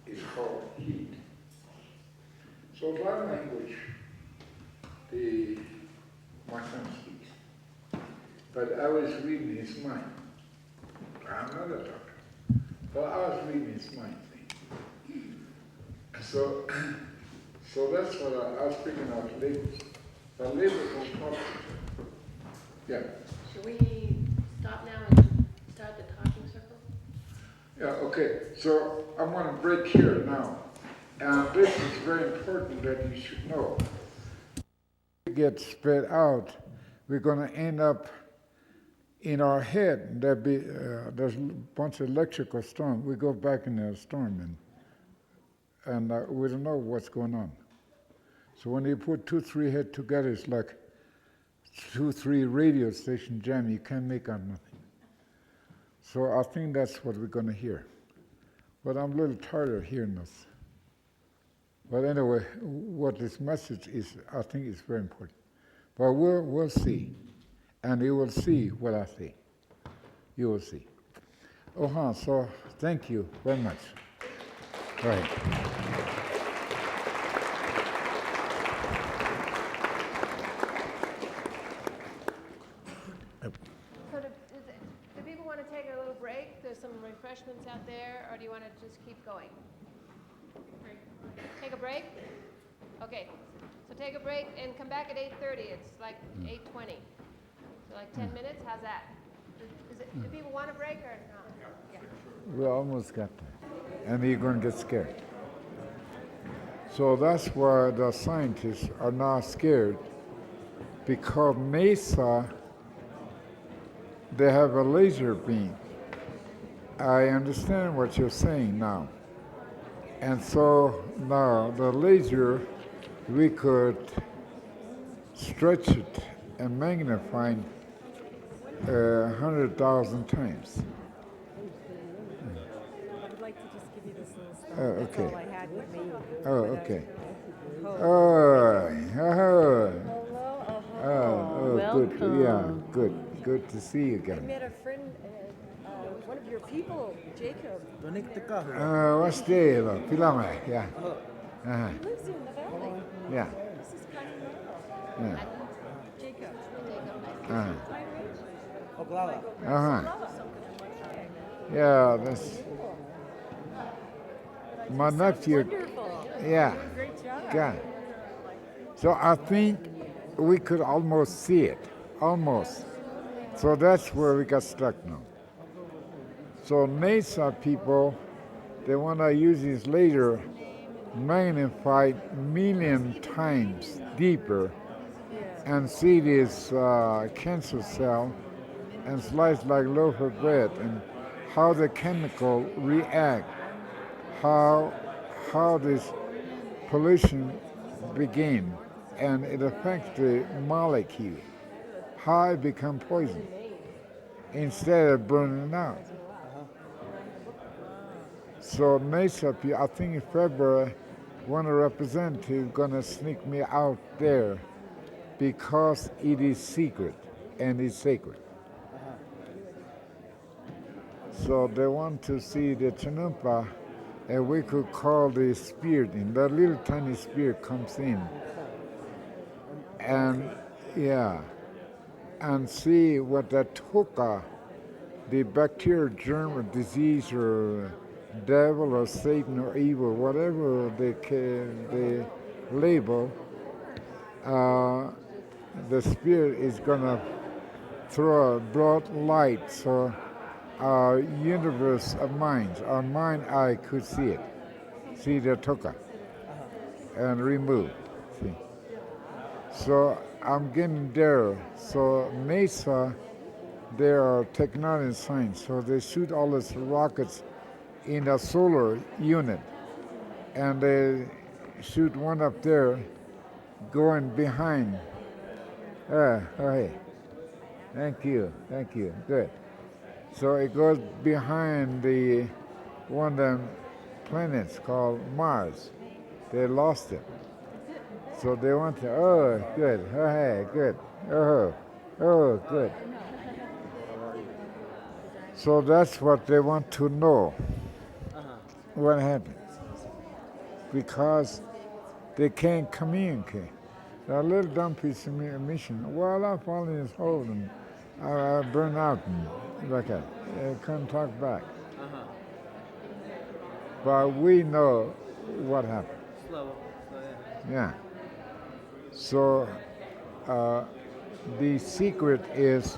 is called heat. So that language, my son speaks. But I was reading his mind. I'm not a doctor, but I was reading his mind. So that's what I was picking out labels. The labels don't talk. Yeah. Should we stop now and start the talking circle? Yeah, okay. So I'm going to break here now. And this is very important that you should know. Get spread out, we're going to end up in our head. There's a bunch of electrical storm. We go back in a storm and we don't know what's going on. So when you put 2, 3 heads together, it's like 2, 3 radio station jam. You can't make out nothing. So I think that's what we're going to hear. But I'm a little tired of hearing this. But anyway, what this message is, I think is very important. But we'll see. And you will see what I say. You will see. So thank you very much. Right. So do people want to take a little break? There's some refreshments out there, or do you want to just keep going? Take a break? Okay, so take a break and come back at 8:30. It's like 8:20. So like 10 minutes, how's that? Do people want a break or not? Yeah. We almost got there. And you're going to get scared. So that's why the scientists are not scared, because NASA, they have a laser beam. I understand what you're saying now. And so now the laser, we could stretch it and magnify it 100,000 times. I would like to just give you this little stuff. Oh, That's okay. all I had with me. Oh, okay. Good. Yeah, good to see you I again. met a friend, one of your people, Jacob. What's there? Pilama, yeah. Uh-huh. He lives in the valley. Yeah. This is kind of Marlow. Yeah. Jacob. Uh-huh. My age. Uh-huh. Something. Yeah, that's my nephew. Wonderful. Yeah. Great job. Yeah. So I think we could almost see it. Almost. So that's where we got stuck now. So NASA people, they want to use this laser magnified million times deeper and see this cancer cell and slice like loaf of bread and how the chemical react, how this pollution begin and it affects the molecule, how it become poison instead of burning it out. So NASA, I think in February, one representative gonna sneak me out there because it is secret and it's sacred. So they want to see the Chinumpa, and we could call the spirit in. That little tiny spirit comes in, and yeah, and see what that toka, the bacterial germ or disease or devil or Satan or evil, whatever they label, the spirit is gonna throw a broad light so our universe of minds, our mind eye could see the toka and remove. See. So I'm getting there. So NASA, they are technology and science, so they shoot all these rockets in a solar unit, and they shoot one up there going behind. Oh, hey. Thank you, good. So it goes behind the one of them planets called Mars. They lost it. So they want to, oh, good, oh, hey, good, oh, good. So that's what they want to know, what happened. Because they can't communicate. A little dumb piece of mission, well, I fall in his hole and I burn out and like that. They couldn't talk back. But we know what happened. Yeah. So the secret is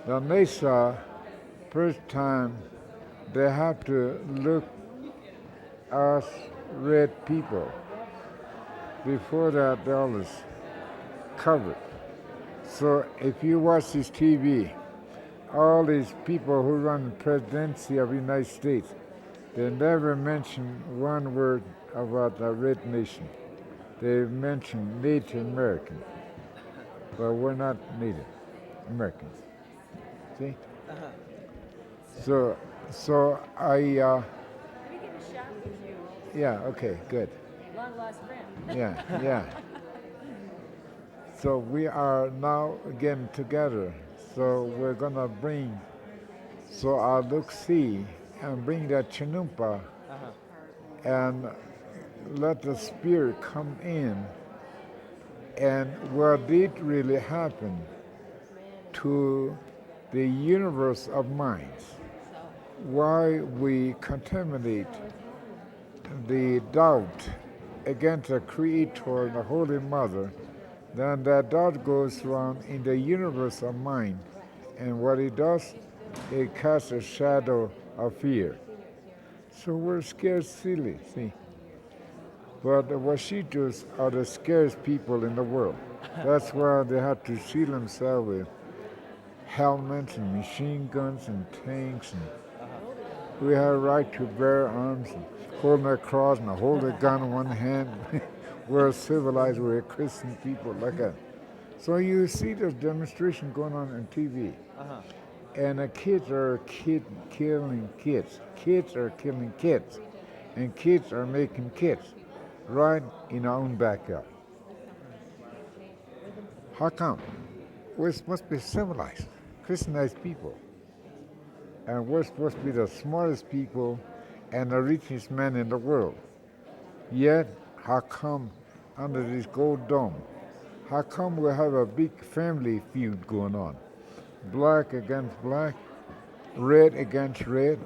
the NASA, first time they have to look us red people. Before that, they always covered. So if you watch this TV, all these people who run the presidency of the United States, they never mention one word about the red nation. They mention Native American, but we're not Native Americans. See? So I. We get a shot with you. Yeah. Okay. Good. Long lost friend. Yeah. So we are now again together. So we're gonna bring, so I'll look see and bring that Chinumpa and let the spirit come in and what did really happen to the universe of minds. Why we contaminate the doubt against the Creator and the Holy Mother, then that doubt goes around in the universe of mind, and what it does, it casts a shadow of fear. So we're scared silly, see? But the Washitos are the scariest people in the world. That's why they have to shield themselves with helmets and machine guns and tanks, and we have a right to bear arms and hold a cross and hold a gun in one hand. We're civilized, we're Christian people like that. So you see this demonstration going on TV. And the kids are killing kids. Kids are killing kids. And kids are making kids right in our own backyard. How come? We're supposed to be civilized, Christianized people. And we're supposed to be the smartest people and the richest men in the world. Yet, how come under this gold dome, how come we have a big family feud going on? Black against black, red against red,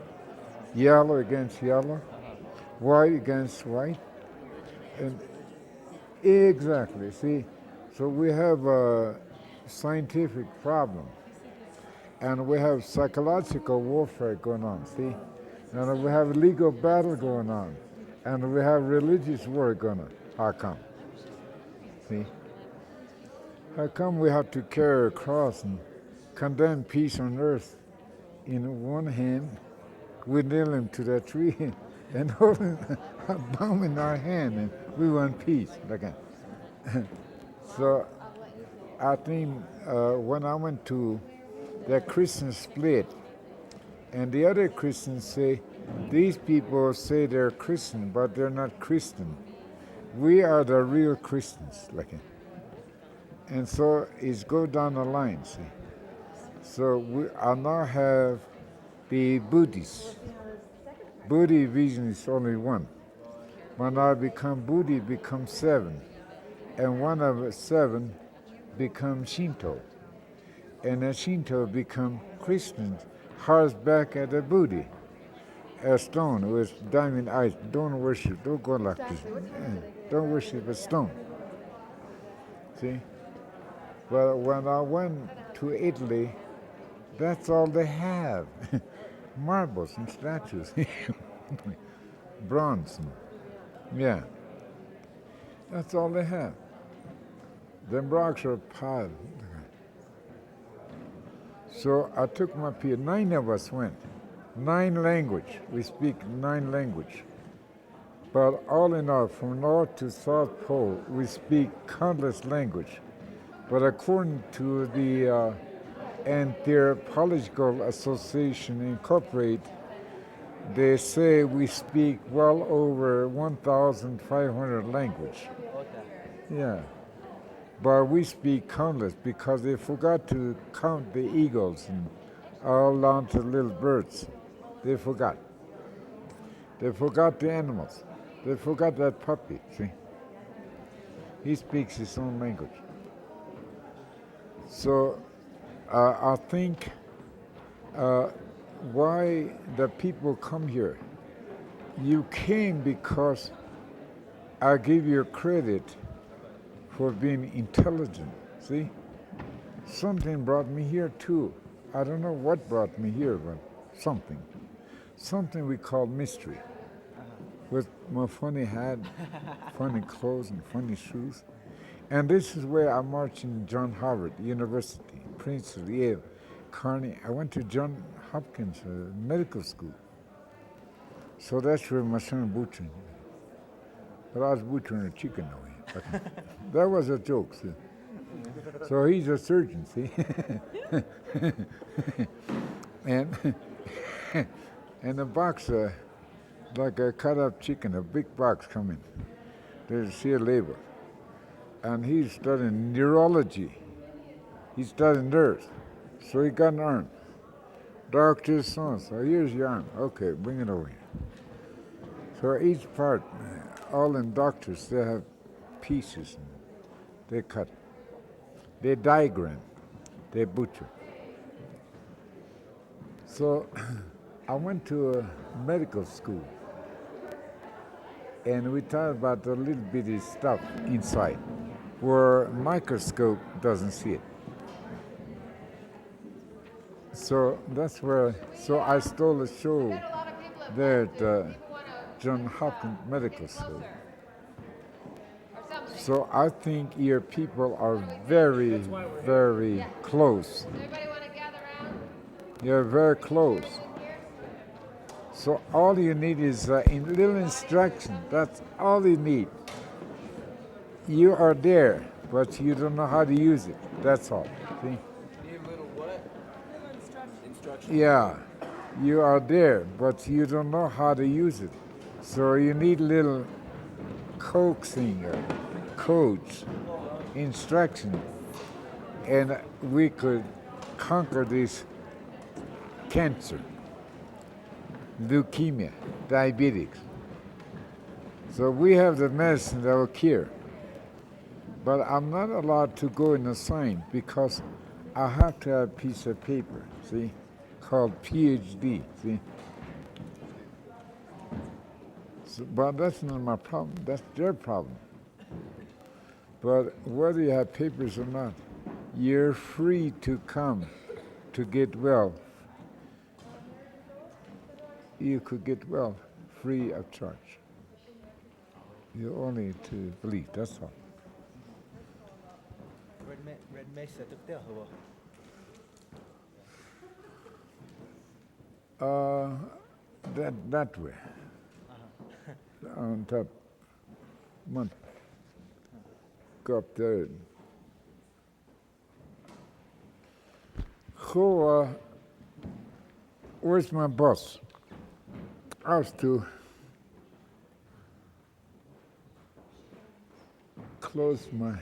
yellow against yellow, white against white. And exactly, see, so we have a scientific problem. And we have psychological warfare going on, see? And we have legal battle going on. And we have religious war going on. How come? See? How come we have to carry a cross and condemn peace on earth in one hand? We nail him to that tree and hold a bomb in our hand, and we want peace. Like that. So I think when I went to the Christian split, and the other Christians say, these people say they're Christian, but they're not Christian. We are the real Christians. Like that. And so it's go down the line, see. So I now have the Buddhists. Buddhi vision is only one. When I become Buddhi, become 7. And one of 7 becomes Shinto. And the Shinto become Christians, hearts back at the Buddhi. A stone with diamond eyes. Don't worship, don't go like this. Don't worship a stone. See? But when I went to Italy, that's all they have. Marbles and statues. Bronze. Yeah. That's all they have. The rocks are piled. So I took my PhD. 9 of us went. 9 language. We speak 9 language. But all in all, from North to South Pole, we speak countless language. But according to the Anthropological Association Incorporated, they say we speak well over 1,500 language. Yeah. But we speak countless because they forgot to count the eagles and all down to little birds. They forgot. They forgot the animals. They forgot that puppy, see? He speaks his own language. So I think why the people come here, you came because I give you credit for being intelligent, see? Something brought me here too. I don't know what brought me here, but something. Something we call mystery. With my funny hat, funny clothes, and funny shoes. And this is where I marched in John Howard University, Princeton, Yale, Connie. I went to John Hopkins Medical School. So that's where my son butchered. But I was butchering a chicken away. But that was a joke, see. So he's a surgeon, see. and and the box, like a cut up chicken, a big box coming. There's here labor. And he's studying neurology. He's studying nerves. So he got an arm. Doctor's son, so here's your arm. Okay, bring it over here. So each part, all in doctors, they have pieces. And they cut. They diagram. They butcher. So I went to a medical school. And we talked about the little bitty stuff inside, where a microscope doesn't see it. So that's where, so I stole a show there at John Hopkins Medical School. So I think your people are very, very close. Everybody want to gather around? You're very close. So all you need is in little instruction. That's all you need. You are there, but you don't know how to use it. That's all. See? Need little what? Instruction. Yeah, you are there, but you don't know how to use it. So you need little coaxing, coach, instruction, and we could conquer this cancer, leukemia, diabetics. So we have the medicine that will cure. But I'm not allowed to go in the sign because I have to have a piece of paper, see, called PhD, see. So, but that's not my problem, that's their problem. But whether you have papers or not, you're free to come to get well. You could get well free of charge. You only to believe, that's all. Red Mesa thực tế hả? That way. On top month. Go up there. Where's my boss? I was to close my. Okay,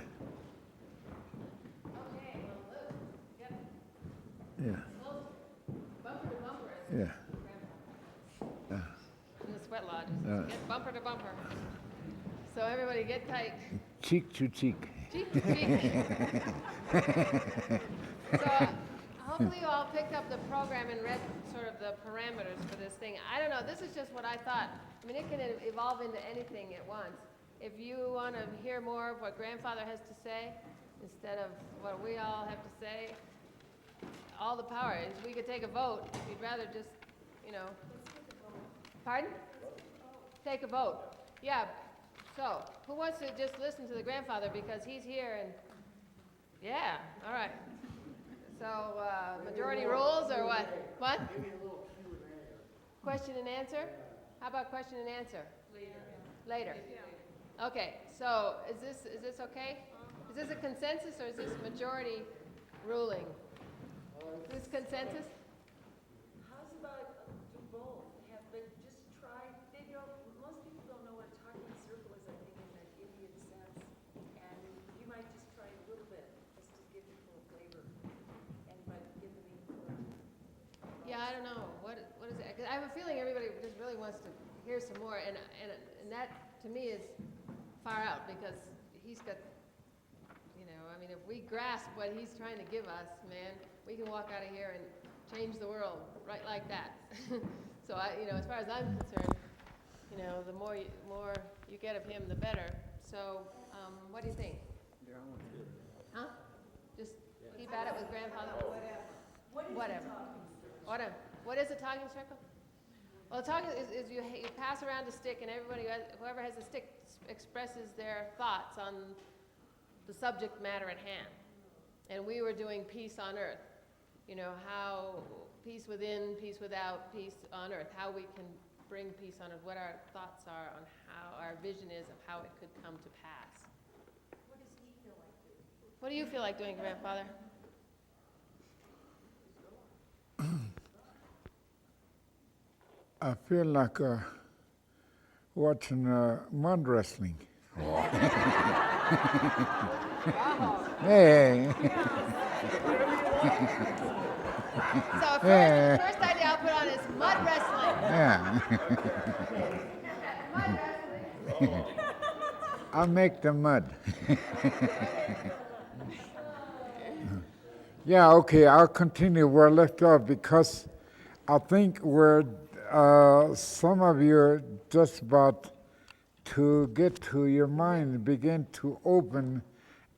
well, look. Yep. Yeah. Bumper to bumper. Yeah. In the sweat lodge. Get bumper to bumper. So everybody get tight. Cheek to cheek. Cheek to cheek. So hopefully you all picked up the program and read sort of the parameters for this thing. I don't know, this is just what I thought. I mean, it can evolve into anything at once. If you want to hear more of what Grandfather has to say, instead of what we all have to say, all the power is, we could take a vote. If you'd rather just, Pardon? Take a vote. Yeah. So, who wants to just listen to the Grandfather because he's here and, yeah, all right. So, majority rules or what? What? Maybe a little Q&A. Question and answer? How about question and answer? Later. Okay, so is this okay? Is this a consensus or is this majority ruling? Is this consensus? How's about do both? But just try. Most people don't know what a talking circle is. I think in that Indian sense, and you might just try a little bit, just to give people a flavor, but give them input. Yeah, I don't know. What is it? 'Cause I have a feeling everybody just really wants to hear some more, and that to me is far out because he's got, I mean, if we grasp what he's trying to give us, man, we can walk out of here and change the world right like that. So as far as I'm concerned, the more you get of him, the better. So, what do you think? Yeah, I want to. Huh? Just keep at it with Grandfather. Whatever. What is a talking circle? Well, talking is you pass around a stick, and whoever has a stick expresses their thoughts on the subject matter at hand. And we were doing peace on earth. How peace within, peace without, peace on earth. How we can bring peace on earth. What our thoughts are on how our vision is of how it could come to pass. What does he feel like doing? What do you feel like doing, Grandfather? I feel like watching mud wrestling. Hey. So first idea I'll put on is mud wrestling. Yeah. Mud wrestling. I'll make the mud. Yeah, okay, I'll continue where I left off because I think some of you are just about to get to your mind, begin to open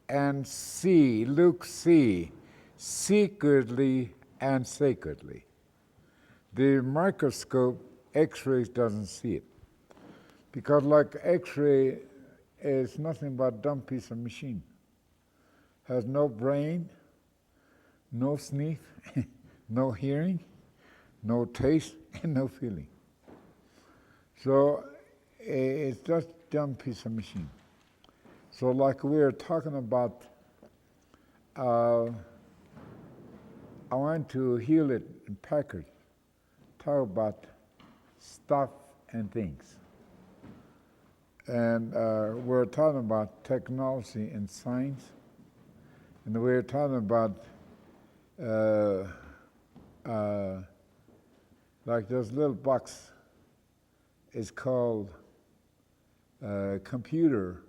and see, see, secretly and sacredly. The microscope, X-rays doesn't see it. Because like X-ray is nothing but a dumb piece of machine. Has no brain, no sniff, no hearing, no taste, and no feeling. So it's just a dumb piece of machine. So like we were talking about, I want to heal it in Packard, talk about stuff and things. And we're talking about technology and science, and we're talking about like this little box is called computer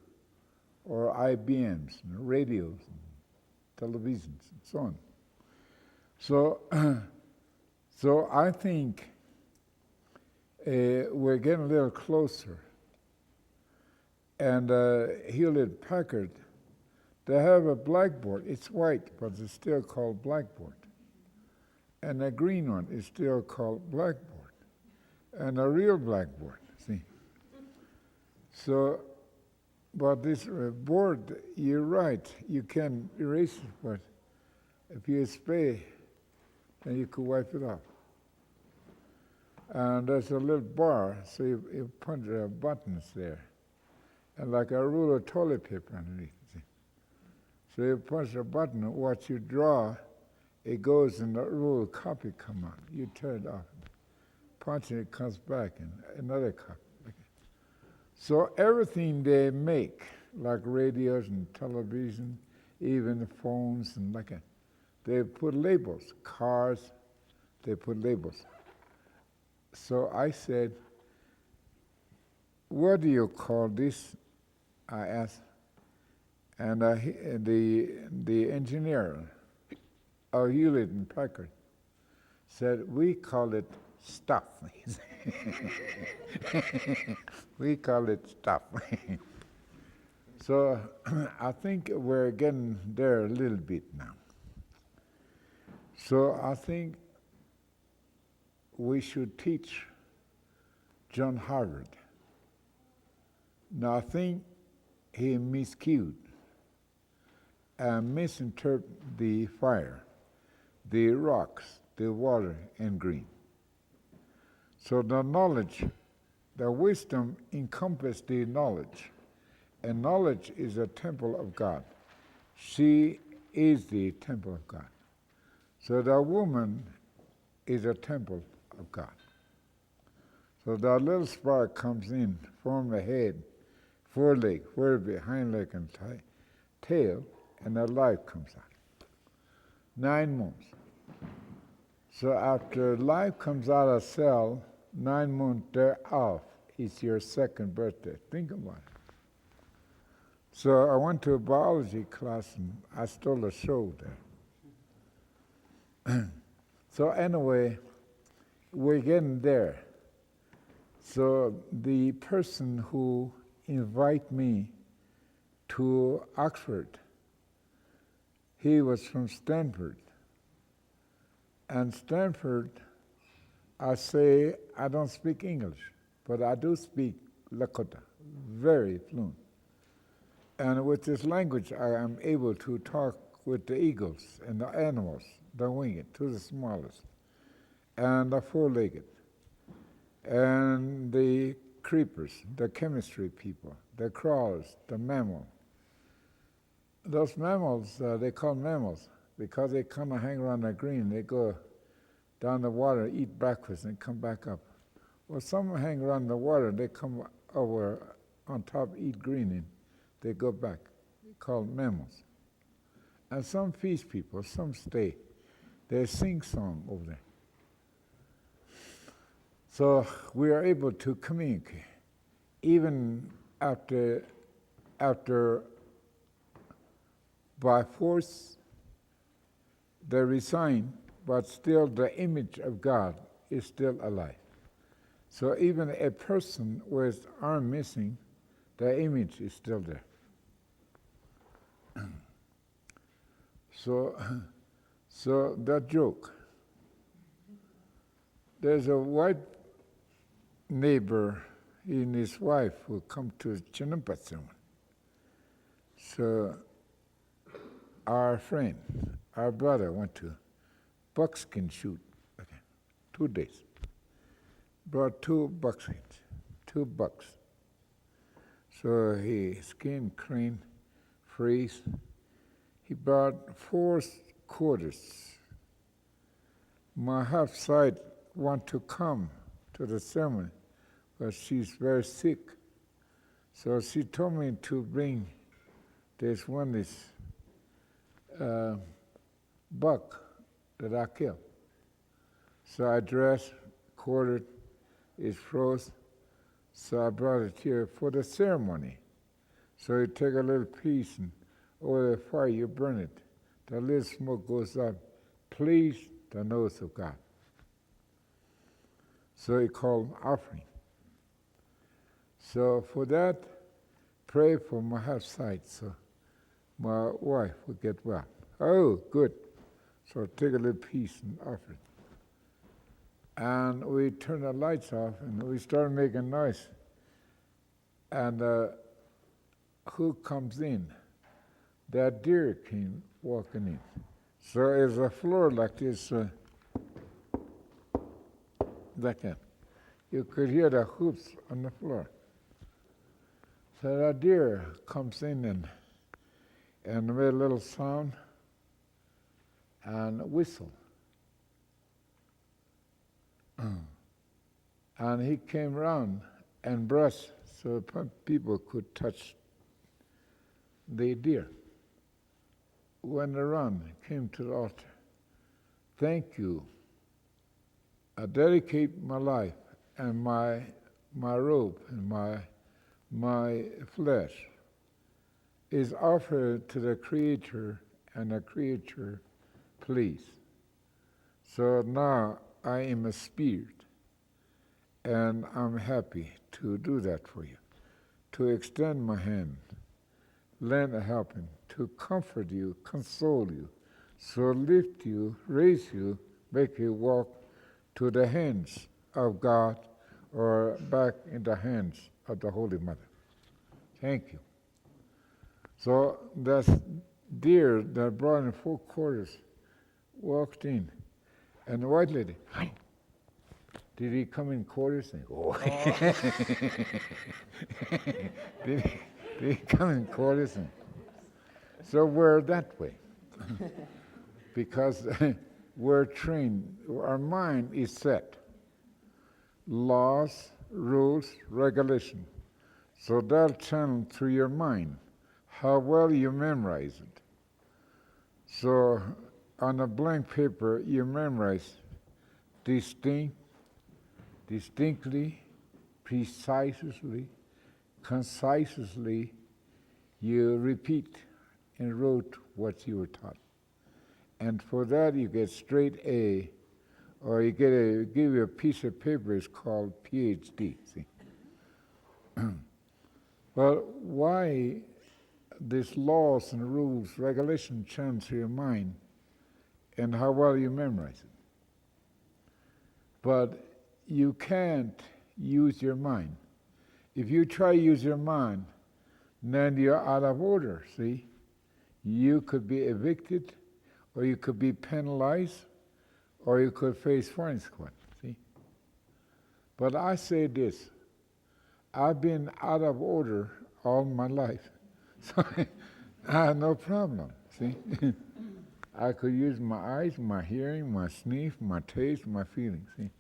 or IBMs, radios, and televisions, and so on. So I think we're getting a little closer. And Hewlett Packard, they have a blackboard. It's white, but it's still called blackboard. and a green one is still called blackboard, and a real blackboard, see. So, but this board, you're right, you can erase it, but if you spray, then you could wipe it off. And there's a little bar, so you punch buttons there, and like a roll of toilet paper underneath. See? So you punch a button, what you draw, it goes and the roll copy come out. You turn it off, punch it, it comes back, and another copy. Okay. So everything they make, like radios and television, even phones and like that, they put labels. Cars, they put labels. So I said, what do you call this? I asked. And the engineer of Hewlett and Packard said, we call it stuff. We call it stuff. So I think we're getting there a little bit now. So I think we should teach John Harvard. Now I think he miscued and misinterpreted the fire, the rocks, the water, and green. So the knowledge, the wisdom encompasses the knowledge, and knowledge is a temple of God. She is the temple of God. So the woman is a temple of God. So the little spark comes in from the head, foreleg, hind leg, and tail, and the life comes out. 9 months. So after life comes out of cell, 9 months thereof is your second birthday. Think about it. So I went to a biology class and I stole a show there. So anyway, we're getting there. So the person who invited me to Oxford, he was from Stanford. And Stanford, I say I don't speak English, but I do speak Lakota, very fluent. And with this language, I am able to talk with the eagles and the animals, the winged, to the smallest, and the four-legged, and the creepers, the chemistry people, the crawlers, the mammal. Those mammals, they call mammals because they kind of hang around the green. They go down the water, eat breakfast, and come back up. Well, some hang around the water. They come over on top, eat green, and they go back. They're called mammals. And some feast people, some stay. They sing song over there. So we are able to communicate, even after by force they resign, but still the image of God is still alive. So even a person with arm missing, the image is still there. So that joke. There's a white neighbor and his wife who come to Chinampa ceremony. So our friend, our brother went to buckskin shoot, 2 days. Brought 2 buckskins, 2 bucks. So he skinned, cleaned, freeze. He brought 4 quarters. My half side want to come to the ceremony, but she's very sick. So she told me to bring this buck that I killed. So I dressed, quartered, it froze. So I brought it here for the ceremony. So you take a little piece and over the fire you burn it. The little smoke goes up. Please the nose of God. So it's called offering. So for that, pray for my half sight so my wife will get well. Oh, good. So take a little piece and offer it. And we turned the lights off and we started making noise. And who comes in? That deer came walking in. So it's a floor like this, like that. You could hear the hoops on the floor. So that deer comes in and made a little sound and whistle. And he came around and brushed so people could touch the deer. Went around, came to the altar. Thank you. I dedicate my life and my robe and my flesh is offered to the Creator, and the Creator please. So now I am a spirit, and I'm happy to do that for you, to extend my hand, lend a helping, to comfort you, console you, so lift you, raise you, make you walk to the hands of God or back in the hands of the Holy Mother. Thank you. So that deer that brought in 4 quarters walked in, and the white lady, hi. Did he come in quarters? Oh. did he come in quarters? So we're that way. Because we're trained, our mind is set. Laws, rules, regulation. So that'll channel through your mind how well you memorize it. So on a blank paper, you memorize distinctly, precisely, concisely, you repeat and wrote what you were taught. And for that you get straight A, or you give you a piece of paper, it's called PhD, see? Well, why these laws and rules, regulation channel through your mind and how well you memorize it? But you can't use your mind. If you try to use your mind, then you're out of order, see? You could be evicted, or you could be penalized, or you could face firing squad, see? But I say this, I've been out of order all my life, so I have no problem, see? I could use my eyes, my hearing, my sniff, my taste, my feelings, see?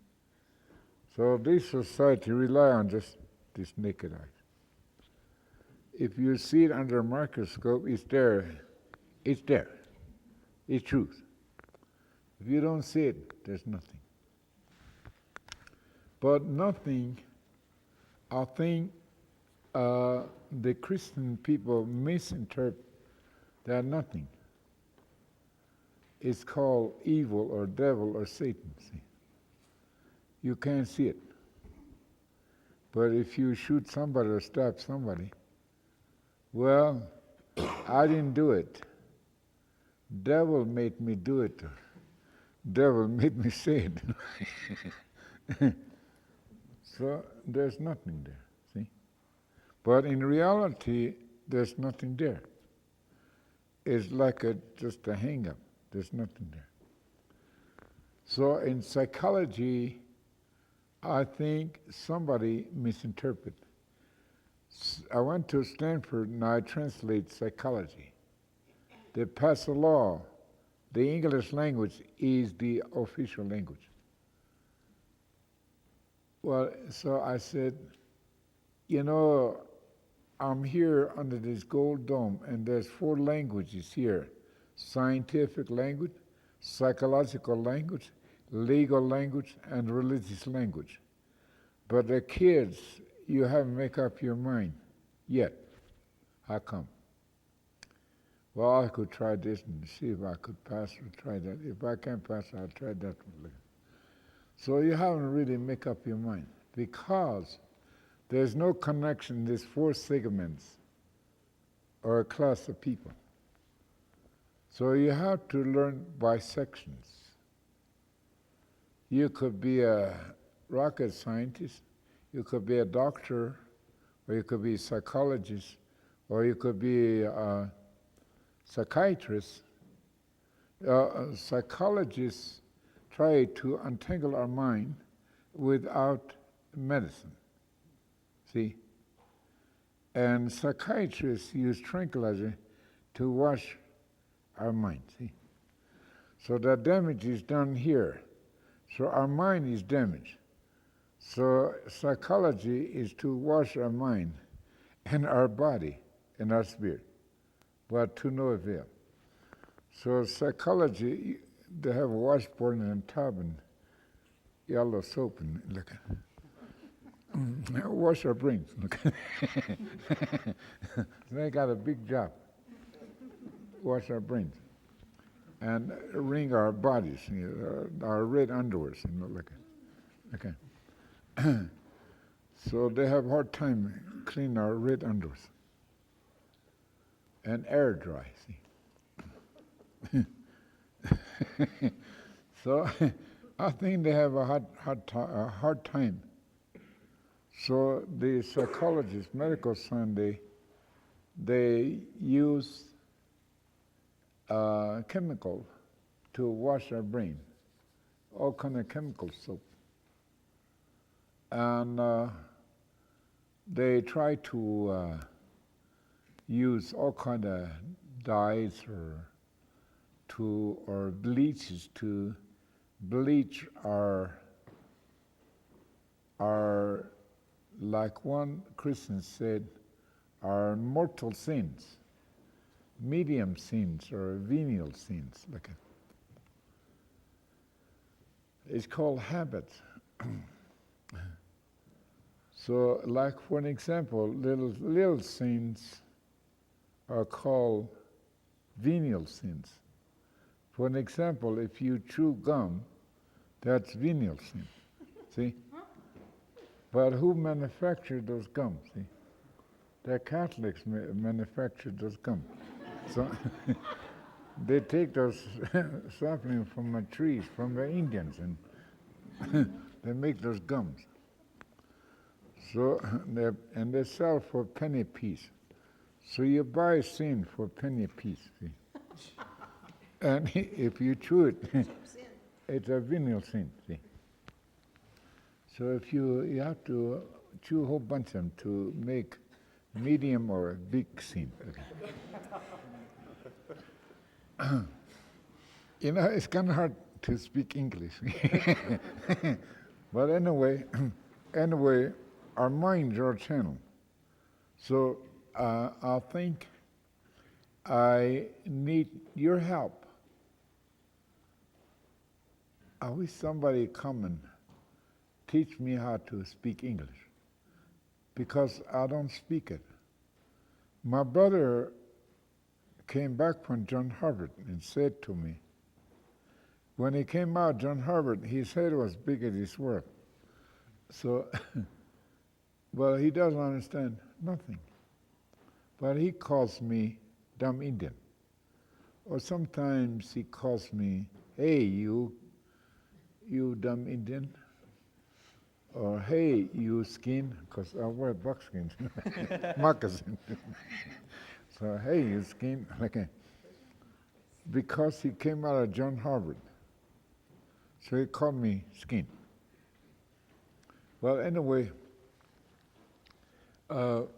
So this society rely on just this naked eye. If you see it under a microscope, it's there. It's there. It's truth. If you don't see it, there's nothing. But nothing, I think the Christian people misinterpret that nothing. It's called evil or devil or Satan, see? You can't see it. But if you shoot somebody or stab somebody, well, I didn't do it. Devil made me do it. Devil made me say it. So there's nothing there, see? But in reality, there's nothing there. It's like just a hang-up. There's nothing there. So in psychology, I think somebody misinterpreted. I went to Stanford and I translate psychology. They passed a law. The English language is the official language. Well, so I said, you know, I'm here under this gold dome and there's 4 languages here. Scientific language, psychological language, legal language, and religious language. But the kids, you haven't made up your mind yet. How come? Well, I could try this and see if I could pass or try that. If I can't pass, I'll try that one later. So you haven't really made up your mind because there's no connection in these 4 segments or a class of people. So you have to learn by sections. You could be a rocket scientist, you could be a doctor, or you could be a psychologist, or you could be a psychiatrist. Psychologists try to untangle our mind without medicine, see? And psychiatrists use tranquilizer to wash our mind, see? So the damage is done here. So our mind is damaged. So psychology is to wash our mind and our body and our spirit, but to no avail. So psychology, they have a washboard and a tub and yellow soap and look. Wash our brains. Look. They got a big job. Wash our brains and wring our bodies, our red underwears. Look. Okay. So they have a hard time cleaning our red underwears and air dry. See. So I think they have a hard time. So the psychologists, medical science, they use chemical to wash our brain, all kind of chemical soap. And they try to use all kind of dyes or bleaches to bleach our, like one Christian said, our mortal sins, medium sins or venial sins. Like it's called habits. So, like for an example, little sins are called venial sins. For an example, if you chew gum, that's venial sin. See? But who manufactured those gums? See? The Catholics manufactured those gums. So they take those saplings from the trees, from the Indians, and they make those gums. So they sell for a penny a piece. So you buy sin for a penny a piece. See? And if you chew it, it's a venial sin. See? So if you have to chew a whole bunch of them to make medium or a big sin. Okay. It's kind of hard to speak English. But anyway, our minds are a channel. So I think I need your help. I wish somebody come and teach me how to speak English, because I don't speak it. My brother came back from John Harvard and said to me, when he came out, John Harvard, his head was big as his world. So, well, he doesn't understand nothing. But he calls me dumb Indian. Or sometimes he calls me, hey, you dumb Indian. Or, hey, you skin, because I wear buckskin, moccasin. So, hey, you skin, okay. Because he came out of John Harvard. So he called me skin. Well, anyway, at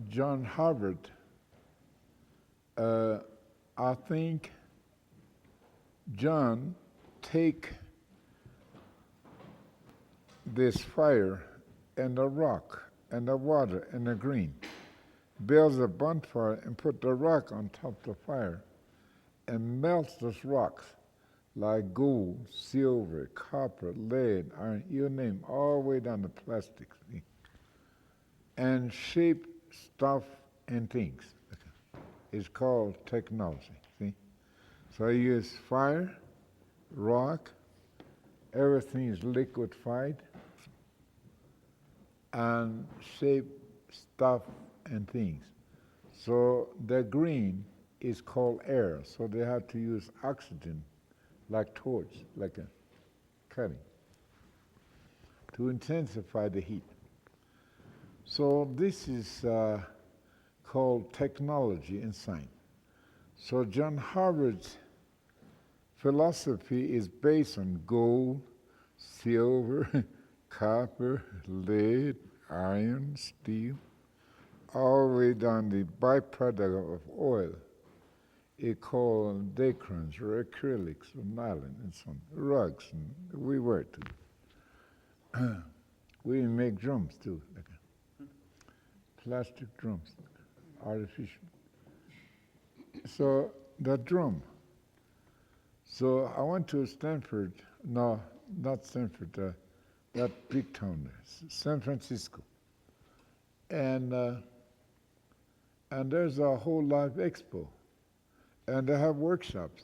John Harvard, I think John take this fire and the rock and the water and the green, builds a bonfire and put the rock on top of the fire and melts those rocks like gold, silver, copper, lead, iron, you name, all the way down to plastic, see? And shape stuff and things. It's called technology, see? So I use fire, rock, everything is liquefied, and shape stuff and things. So the green is called air, so they have to use oxygen like torch, like a cutting to intensify the heat. So this is called technology in science. So John Harvard's philosophy is based on gold, silver, copper, lead, iron, steel, all the way down the byproduct of oil. It called dacrons or acrylics or nylon and so on, rugs, and we wear too. We make drums too, like plastic drums, artificial. So the drum. So I went to Stanford, no, not Stanford, that big town there, San Francisco. And there's a whole live expo. And they have workshops.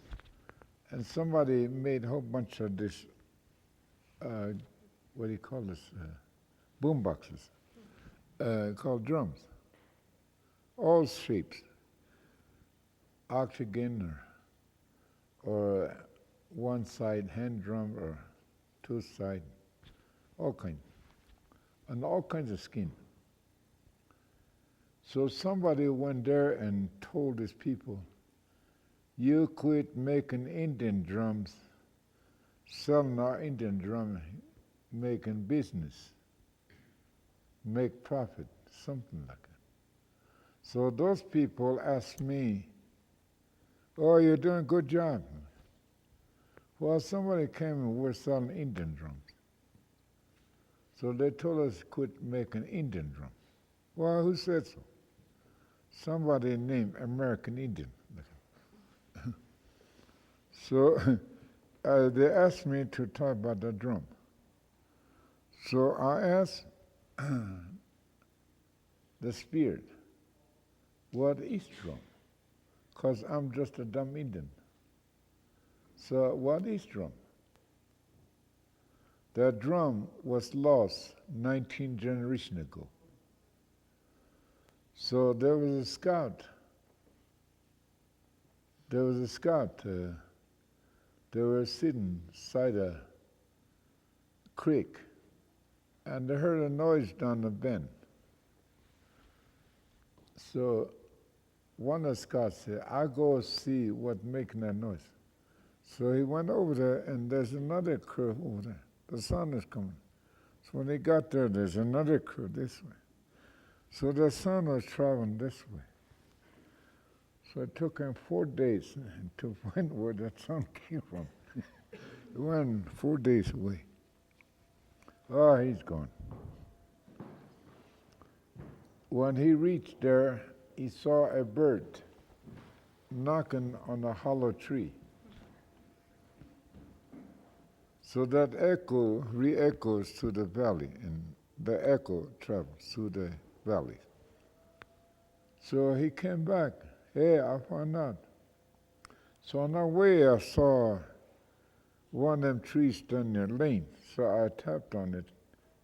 And somebody made a whole bunch of this, what do you call this, boom boxes, called drums. All shapes, octagon or one side hand drum or two side, all kinds, and all kinds of skin. So somebody went there and told his people, you quit making Indian drums, selling our Indian drum, making business, make profit, something like that. So those people asked me, oh, you're doing a good job. Well, somebody came and we're selling Indian drums. So they told us quit making Indian drums. Well, who said so? Somebody named American Indian. So they asked me to talk about the drum. So I asked the spirit, what is drum? Because I'm just a dumb Indian. So what is drum? The drum was lost 19 generations ago. So there was a scout. They were sitting beside a creek, and they heard a noise down the bend. So one of the scouts said, I'll go see what's making that noise. So he went over there, and there's another crew over there. The sun is coming. So when he got there, there's another crew this way. So the sun was traveling this way. So it took him 4 days to find where that sun came from. It went 4 days away. Oh, he's gone. When he reached there, he saw a bird knocking on a hollow tree. So that echo re-echoes through the valley, and the echo travels through the valley. So he came back. Hey, I found out. So on our way, I saw one of them trees standing there lane. So I tapped on it,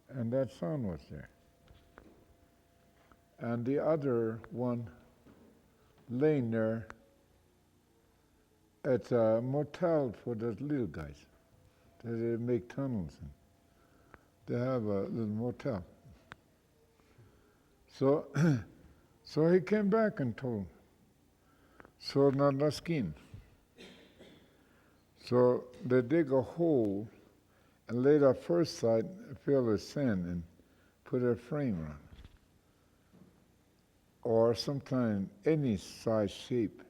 and that sun was there. And the other one laying there, it's a motel for those little guys. They make tunnels, and they have a little motel. So, so he came back and told him. So now the skin. So they dig a hole and lay the first side filled with sand and put a frame around it. Or sometimes any size shape,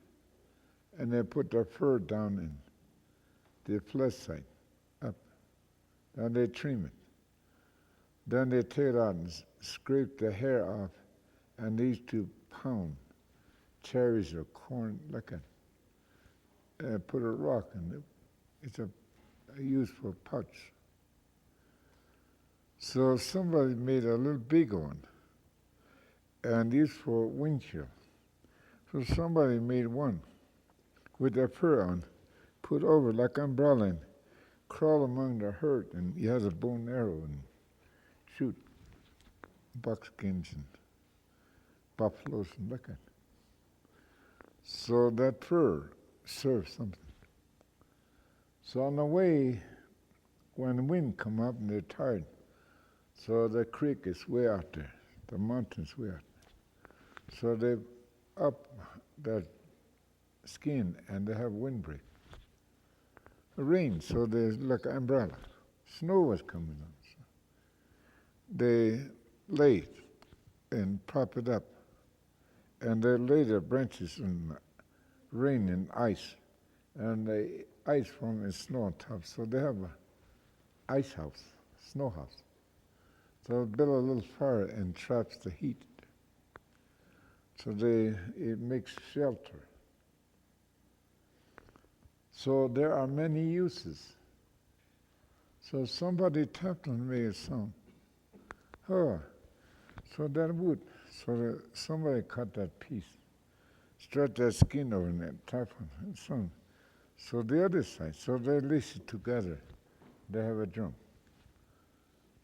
and they put the fur down in the flesh side up. Then they trim it. Then they take it out and scrape the hair off, and these two pound cherries or corn like that. And put a rock in it. It's a useful pouch. So somebody made a little bigger one, and used for windshield. So somebody made one with the fur on, put over like umbrella, and crawl among the herd, and he has a bow and arrow and shoot buckskins and buffaloes and like that. So that fur serves something. So on the way, when the wind come up and they're tired, so the creek is way out there, the mountain's way out there. So they up that skin and they have windbreak. Rain, so there's like an umbrella. Snow was coming on. So they lay it and prop it up, and they lay their branches in rain and ice, and the ice from the snow on top. So they have a ice house, snow house. So they build a little fire and traps the heat. So it makes shelter. So there are many uses. So somebody tapped on me a song. Oh, so that wood. So somebody cut that piece, stretch that skin over and tap on it. So the other side, so they lace it together. They have a drum.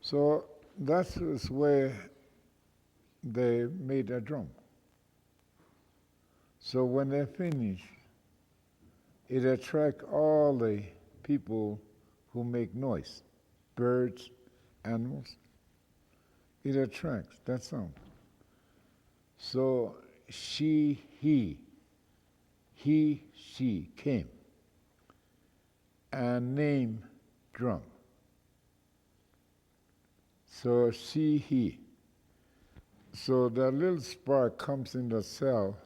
So that's where they made a drum. So when they finish, it attracts all the people who make noise, birds, animals. It attracts that sound. So she came and named drum. So he. So the little spark comes in the cell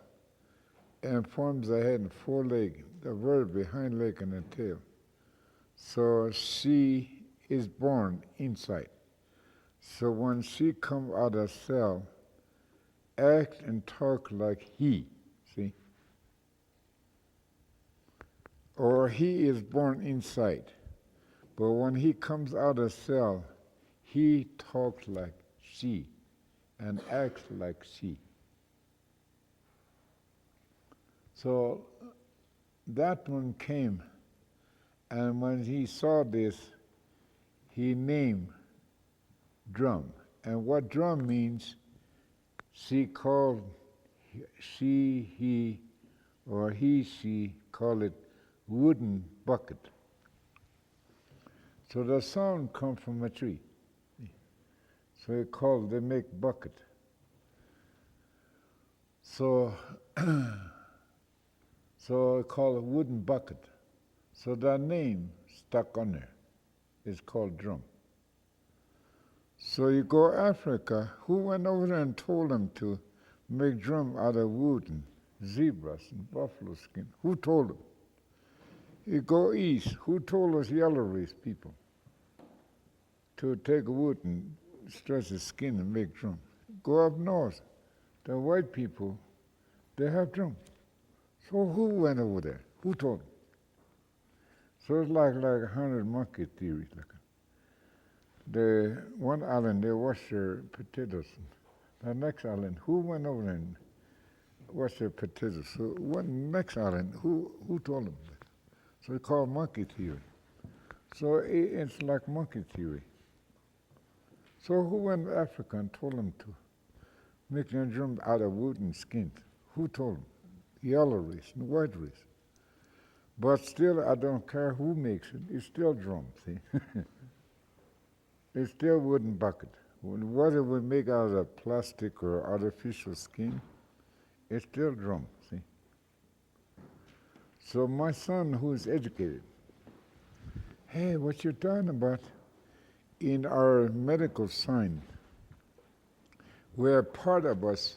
and forms a head and four legs, the vertebrae, hind leg and the tail. So she is born inside. So when she comes out of cell, act and talk like he, see? Or he is born inside. But when he comes out of cell, he talks like she and acts like she. So that one came, and when he saw this, he named drum. And what drum means, she called, he, or she call it wooden bucket. So the sound comes from a tree. So they make bucket. So called a wooden bucket. So that name stuck on there. It's called drum. So you go Africa, who went over there and told them to make drum out of wood and zebras and buffalo skin? Who told them? You go east, who told us yellow race people to take wood and stretch the skin and make drum? Go up north, the white people, they have drum. So who went over there? Who told them? So it's like 100 monkey theories. The one island, they wash their potatoes. The next island, who went over there and washed their potatoes? So one next island, who told them? So it's called monkey theory. So it's like monkey theory. So who went to Africa and told them to make their drum out of wood and skins? Who told them? Yellow race and white race. But still, I don't care who makes it. It's still drum, see? It's still wooden bucket. Whether we make out of plastic or artificial skin, it's still drum, see? So my son, who is educated, hey, what you're talking about, in our medical science, where part of us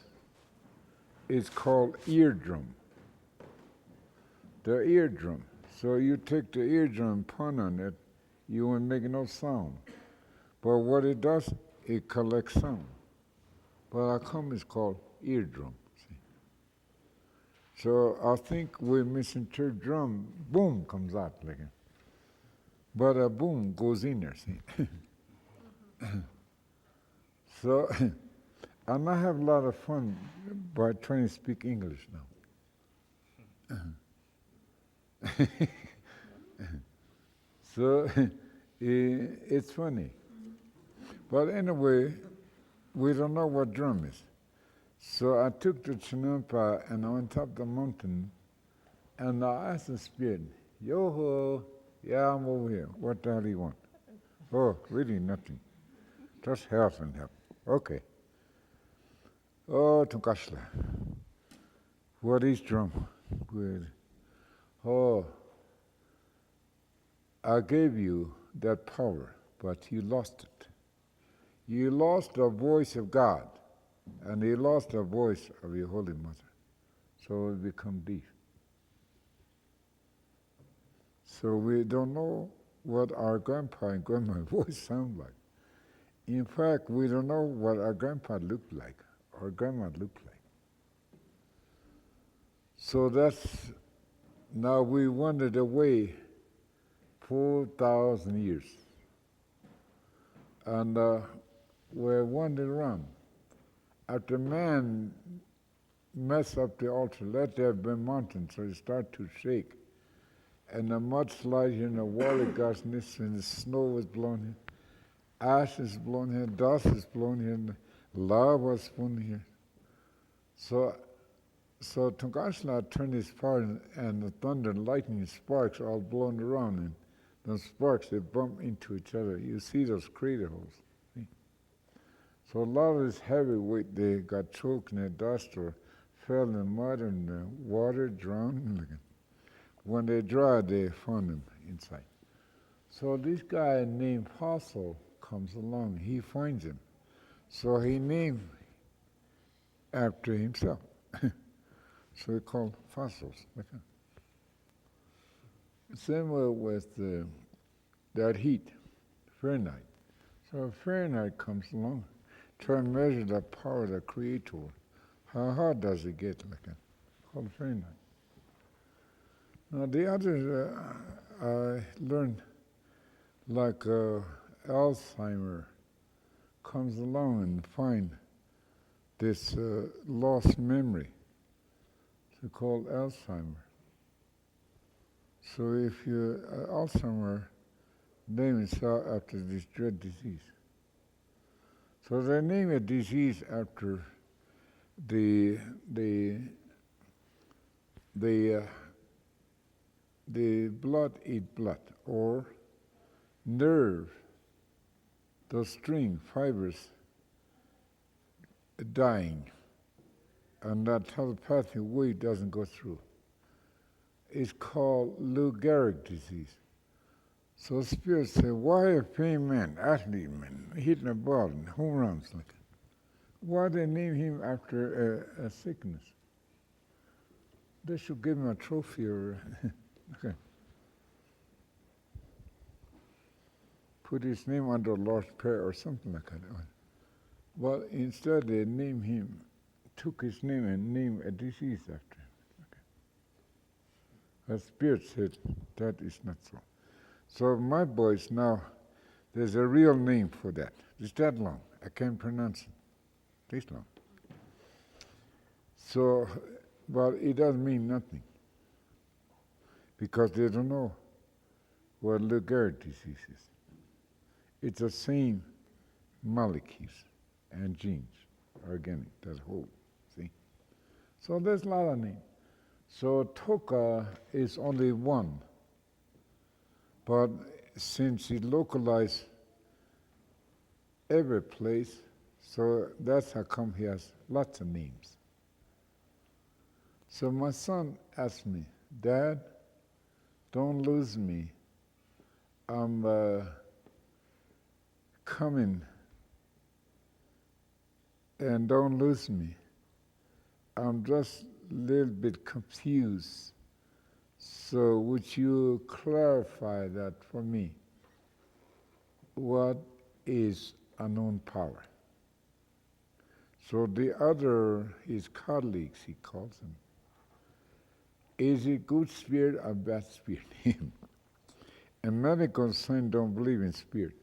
is called eardrum. The eardrum. So you take the eardrum, pun on it, you won't make no sound. But what it does, it collects sound. But how come it's called eardrum? See? So I think we misinterpret drum, boom comes out like it. But a boom goes in there, see? So, and I have a lot of fun by trying to speak English now. So it's funny. But anyway, we don't know what drum is. So I took the Chinampa and I went up the mountain and I asked the spirit, Yo-ho, yeah, I'm over here. What the hell do you want? Oh, really nothing. Just health and health. Okay. Oh, Tunkashla. What is drum? Good. Oh, I gave you that power, but you lost it. You lost the voice of God, and you lost the voice of your Holy Mother. So we become deaf. So we don't know what our grandpa and grandma's voice sound like. In fact, we don't know what our grandpa looked like, or grandma looked like. So that's, now we wandered away 4,000 years. And we're wandering around. After man messed up the altar, let there have been mountains, so it started to shake. And the mudslide here, and the water got in this, and the snow was blown here. Ash is blown here, dust is blown here, and lava was blown here. So Tungashla turned his power, and the thunder and lightning and sparks are all blown around, and those sparks, they bump into each other. You see those crater holes. See? So a lot of this heavy weight, they got choked in the dust or fell in the mud and the water, drowned. When they dried, they found them inside. So this guy named Fossil comes along. He finds him. So he named after himself. So he called fossils. Same way with that heat, Fahrenheit. So Fahrenheit comes along, try to measure the power of the Creator. How hot does it get? Like that? Called Fahrenheit. Now the others I learned, like Alzheimer comes along and find this lost memory. It's called Alzheimer. So if you Alzheimer name itself after this dread disease. So they name a disease after the blood eat blood, or nerve, those string fibers dying, and that telepathic wave doesn't go through. It's called Lou Gehrig disease. So spirits say, why a famous man, athlete man, hitting a ball and home runs like that? Why they name him after a sickness? They should give him a trophy or okay. Put his name under Lord's Prayer or something like that. But instead they named him, took his name and named a disease after him. Okay. The spirit said that is not so. So my boys now, there's a real name for that. It's that long. I can't pronounce it. This long. So, but it doesn't mean nothing. Because they don't know what Lou Gehrig disease is. It's the same molecules and genes, organic, that's whole, see? So there's a lot of names. So Toka is only one, but since it localized every place, so that's how come he has lots of names. So my son asked me, Dad, don't lose me. I'm coming, and don't lose me. I'm just a little bit confused. So would you clarify that for me? What is unknown power? So the other, his colleagues, he calls them, is it good spirit or bad spirit? And medical science don't believe in spirit.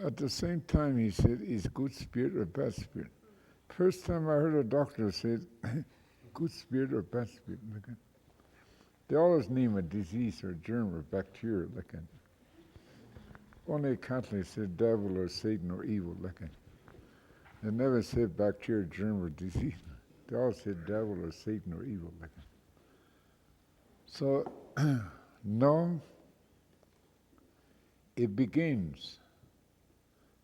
At the same time, he said, is good spirit or bad spirit? First time I heard a doctor say, good spirit or bad spirit. Okay. They always name a disease or germ or bacteria. Like that. Only Catholics say devil or Satan or evil. Like that. They never say bacteria, germ, or disease. They all say devil or Satan or evil. Like that. So, no, it begins,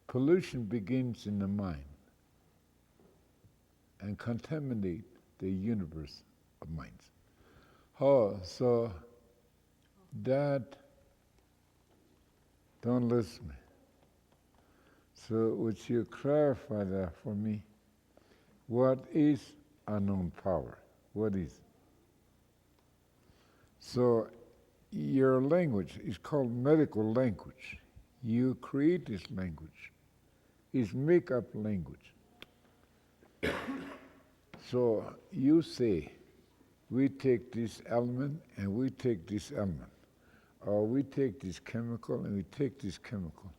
pollution begins in the mind and contaminate the universe of minds. Oh, so that, don't listen. So would you clarify that for me? What is unknown power? What is? So your language is called medical language. You create this language. It's make-up language. So you say, we take this element and we take this element, or we take this chemical and we take this chemical,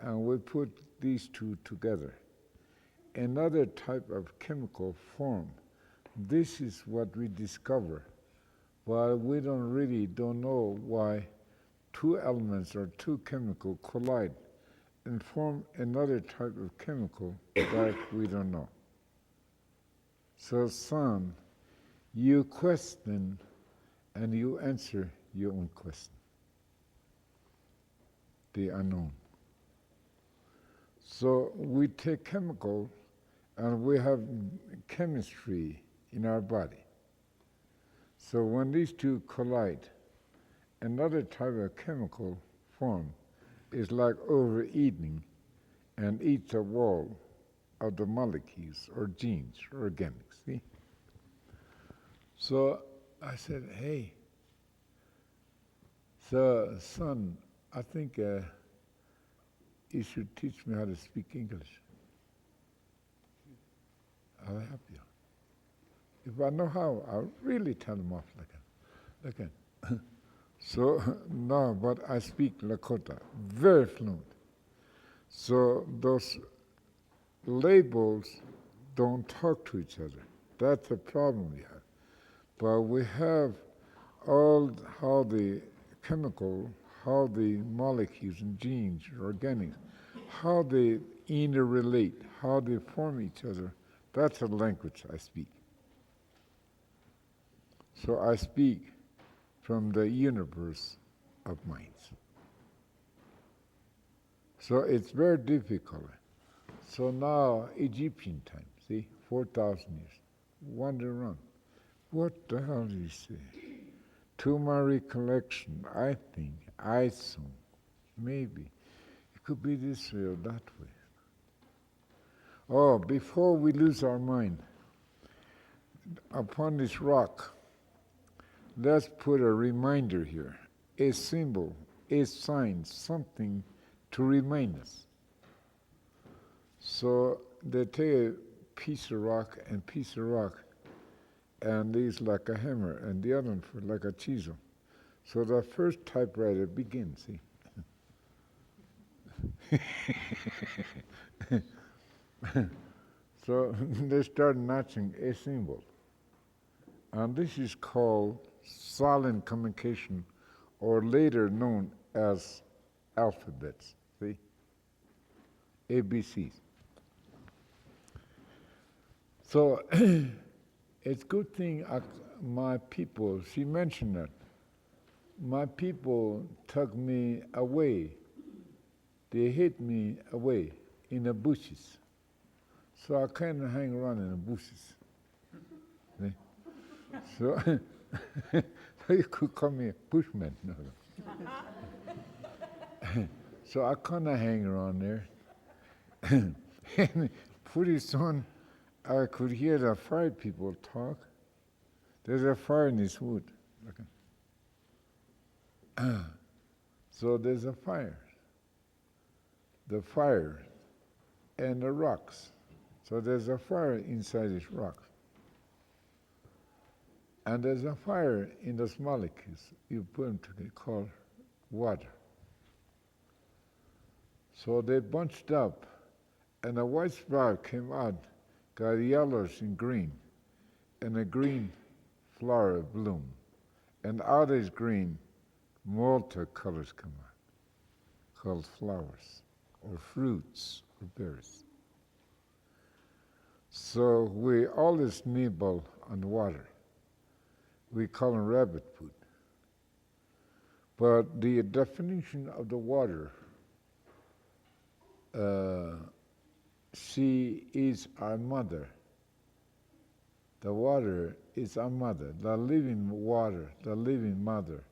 and we put these two together. Another type of chemical form. This is what we discover, but we don't know why two elements or two chemicals collide and form another type of chemical that we don't know. So, son, you question and you answer your own question, the unknown. So we take chemical and we have chemistry in our body. So when these two collide, another type of chemical form is like overeating and eats a wall of the molecules or genes or organics, see? So I said, hey, so son, I think you should teach me how to speak English. I'll help you. If I know how, I'll really tell them off like that. So, no, but I speak Lakota, very fluent. So those labels don't talk to each other. That's the problem we have. But we have all how the chemical, how the molecules and genes, organics, how they interrelate, how they form each other. That's the language I speak. So I speak from the universe of minds. So it's very difficult. So now, Egyptian time, see, 4,000 years, wander around. What the hell did he say? To my recollection, I think, I assume, maybe, it could be this way or that way. Oh, before we lose our mind, upon this rock, let's put a reminder here, a symbol, a sign, something to remind us. So they take a piece of rock, and these like a hammer, and the other one for like a chisel. So the first typewriter begins, see? So they start notching a symbol. And this is called silent communication, or later known as alphabets, see? ABCs. So it's good thing my people, she mentioned that, my people took me away. They hid me away in the bushes. So I kind of hang around in the bushes. See? So, so you could call me a bushman. No. So I kind of hang around there. And pretty soon I could hear the fire people talk. There's a fire in this wood. So there's a fire. The fire and the rocks. So there's a fire inside this rock. And there's a fire in those molecules. You put them together, called water. So they bunched up, and a white spark came out, got yellows and green, and a green flower bloom. And out of this green, multicolors come out, called flowers, or fruits, or berries. So we always nibble on water. We call them rabbit food. But the definition of the water she is our mother. The water is our mother, the living water, the living mother.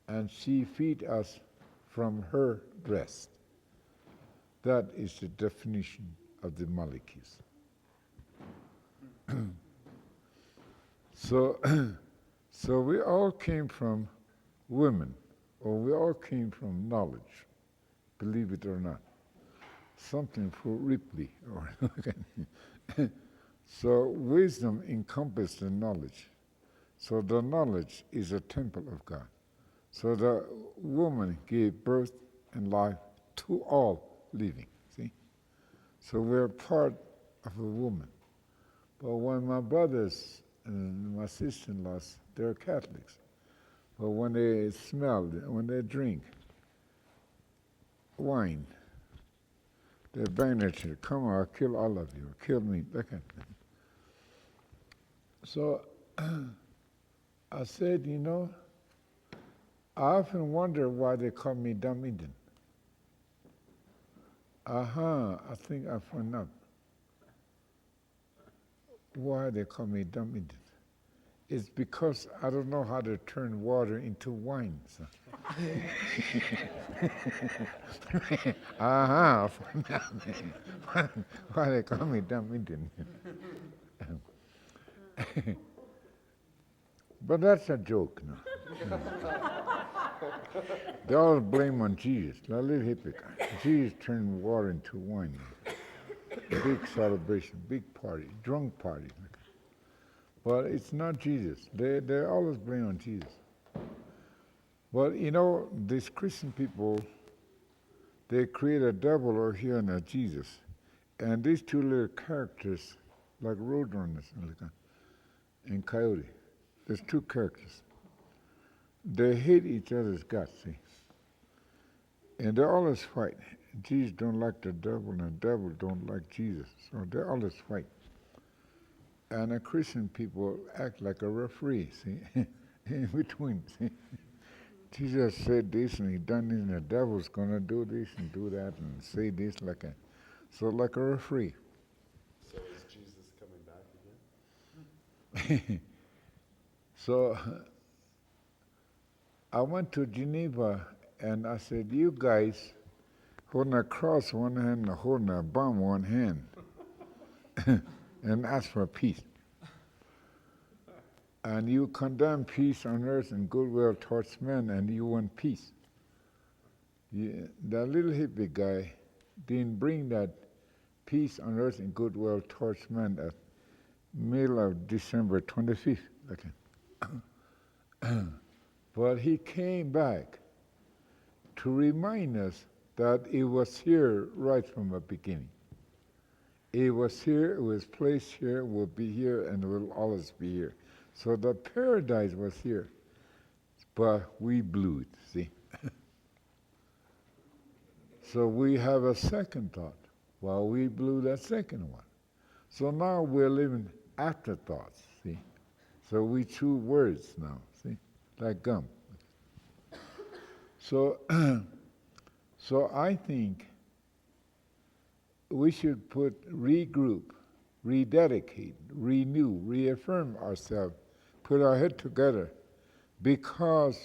And she feeds us from her breast. That is the definition of the molecules. So, so we all came from women, or we all came from knowledge, believe it or not. Something for Ripley. So wisdom encompasses the knowledge. So the knowledge is a temple of God. So the woman gave birth and life to all living, see? So we're part of a woman. But when my brothers and my sister-in-laws, they're Catholics. But when they smell, when they drink wine, they bang their chest, come on, I'll kill all of you, kill me, that kind of thing. So I said, you know, I often wonder why they call me dumb Indian. I think I found out why they call me dumb Indian. It's because I don't know how to turn water into wine. So. I found out why they call me dumb Indian. But that's a joke now. They all blame on Jesus. A little hypocrite. Jesus turned water into wine. Big celebration, big party, drunk party. But it's not Jesus. They always blame on Jesus. But you know, these Christian people, they create a devil over here and a Jesus. And these two little characters, like roadrunners and coyote, there's two characters. They hate each other's guts, see? And they always fight. Jesus don't like the devil, and the devil don't like Jesus. So they always fight. And the Christian people act like a referee, see? In between, see? Jesus said this, and he done this, and the devil's going to do this and do that and say this like a... So like a referee. So is Jesus coming back again? So I went to Geneva and I said, you guys holding a cross one hand and holding a bomb one hand and ask for peace. And you condemn peace on earth and goodwill towards men and you want peace. That little hippie guy didn't bring that peace on earth and goodwill towards men at middle of December 25th. Okay. But he came back to remind us that it was here right from the beginning. It was here, it was placed here, will be here, and will always be here. So the paradise was here, but we blew it, see? So we have a second thought, while we blew that second one. So now we're living afterthoughts, see? So we chew words now, see? Like gum. So, so I think we should regroup, rededicate, renew, reaffirm ourselves, put our head together, because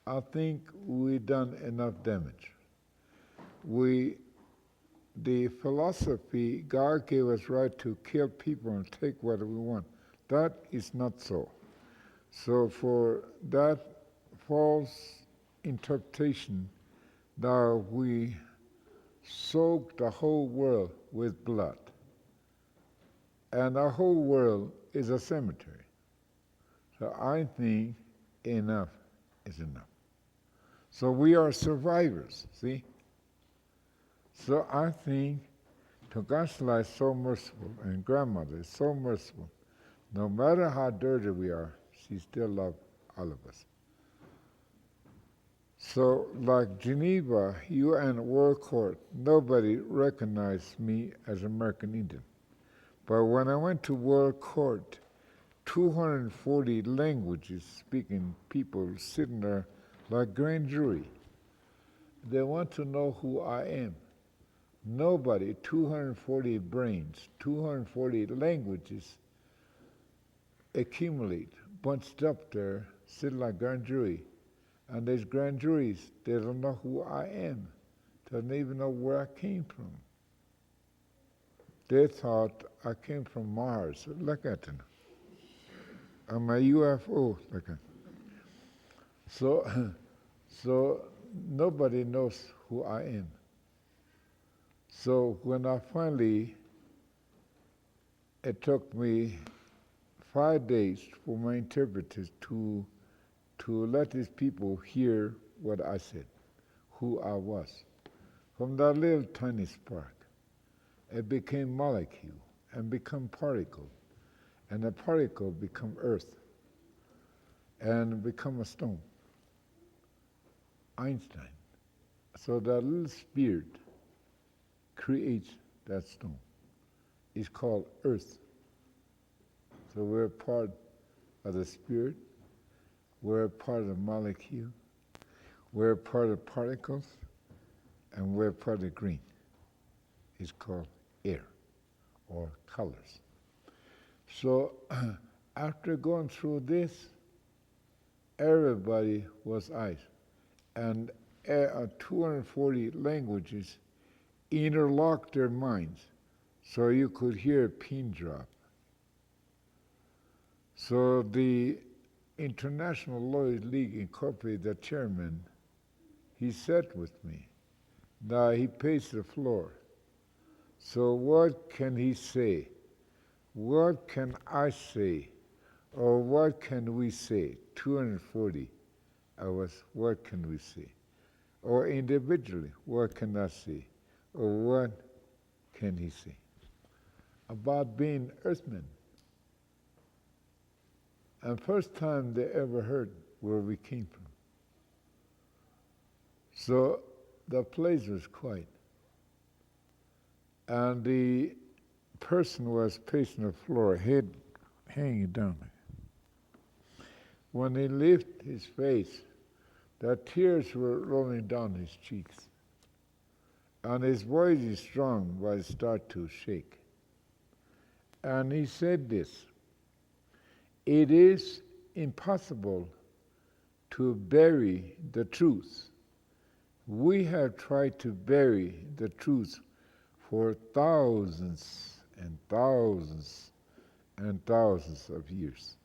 I think we've done enough damage. The philosophy, God gave us right to kill people and take what we want. That is not so. So for that false interpretation, now we soak the whole world with blood. And the whole world is a cemetery. So I think enough is enough. So we are survivors, see? So I think Togasla is so merciful, and grandmother is so merciful. No matter how dirty we are, she still loves all of us. So like Geneva, UN World Court, nobody recognized me as American Indian. But when I went to World Court, 240 languages speaking people sitting there like grand jury. They want to know who I am. Nobody, 240 brains, 240 languages accumulate, bunched up there, sit like grand jury. And these grand juries, they don't know who I am. They don't even know where I came from. They thought I came from Mars. Look at them. I'm a UFO. Look at them. So nobody knows who I am. So when I finally, it took me 5 days for my interpreters to let these people hear what I said, who I was. From that little tiny spark, it became molecule and become particle, and the particle become earth and become a stone. Einstein. So that little spirit creates that stone. It's called earth. So we're part of the spirit, we're part of the molecule, we're part of particles, and we're part of the green. It's called air or colors. So after going through this, everybody was ice. And 240 languages interlocked their minds so you could hear a pin drop. So the International Lawyers League Incorporated, the chairman, he sat with me. Now he paced the floor. So what can he say? What can I say? Or what can we say? 240 of us, what can we say? Or individually, what can I say? Or what can he say? About being earthmen. And first time they ever heard where we came from. So the place was quiet. And the person was pacing the floor, head hanging down. When he lifted his face, the tears were rolling down his cheeks. And his voice is strong, but it started to shake. And he said this, "It is impossible to bury the truth. We have tried to bury the truth for thousands and thousands and thousands of years.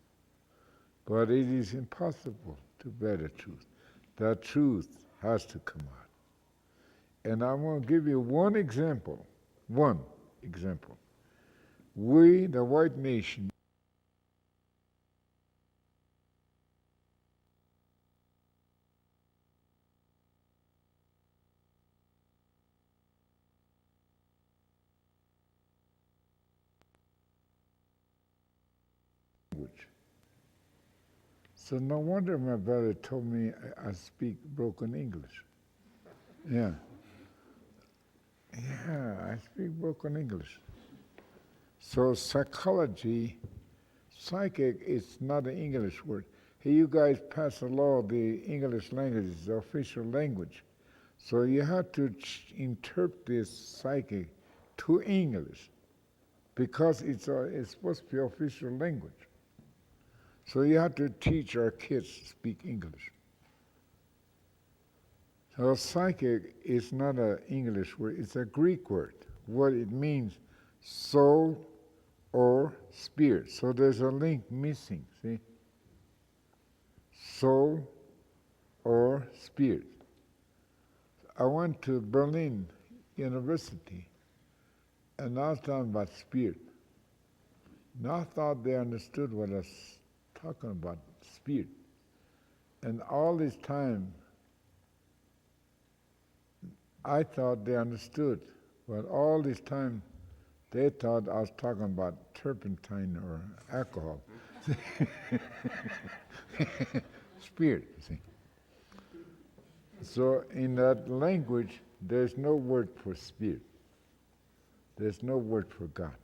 But it is impossible to bury the truth. The truth has to come out." And I want to give you one example. We, the white nation, language. So no wonder my brother told me I speak broken English. Yeah. Yeah, I speak broken English. So psychic is not an English word. Hey, you guys pass a law, the English language is the official language. So you have to interpret this psychic to English because it's supposed to be official language. So you have to teach our kids to speak English. So psychic is not an English word, it's a Greek word. What it means, soul or spirit. So there's a link missing, see? Soul or spirit. I went to Berlin University and I was talking about spirit. And I thought they understood what I was talking about, spirit. And all this time, I thought they understood, but all this time they thought I was talking about turpentine or alcohol. Spirit, see. So in that language, there's no word for spirit. There's no word for God.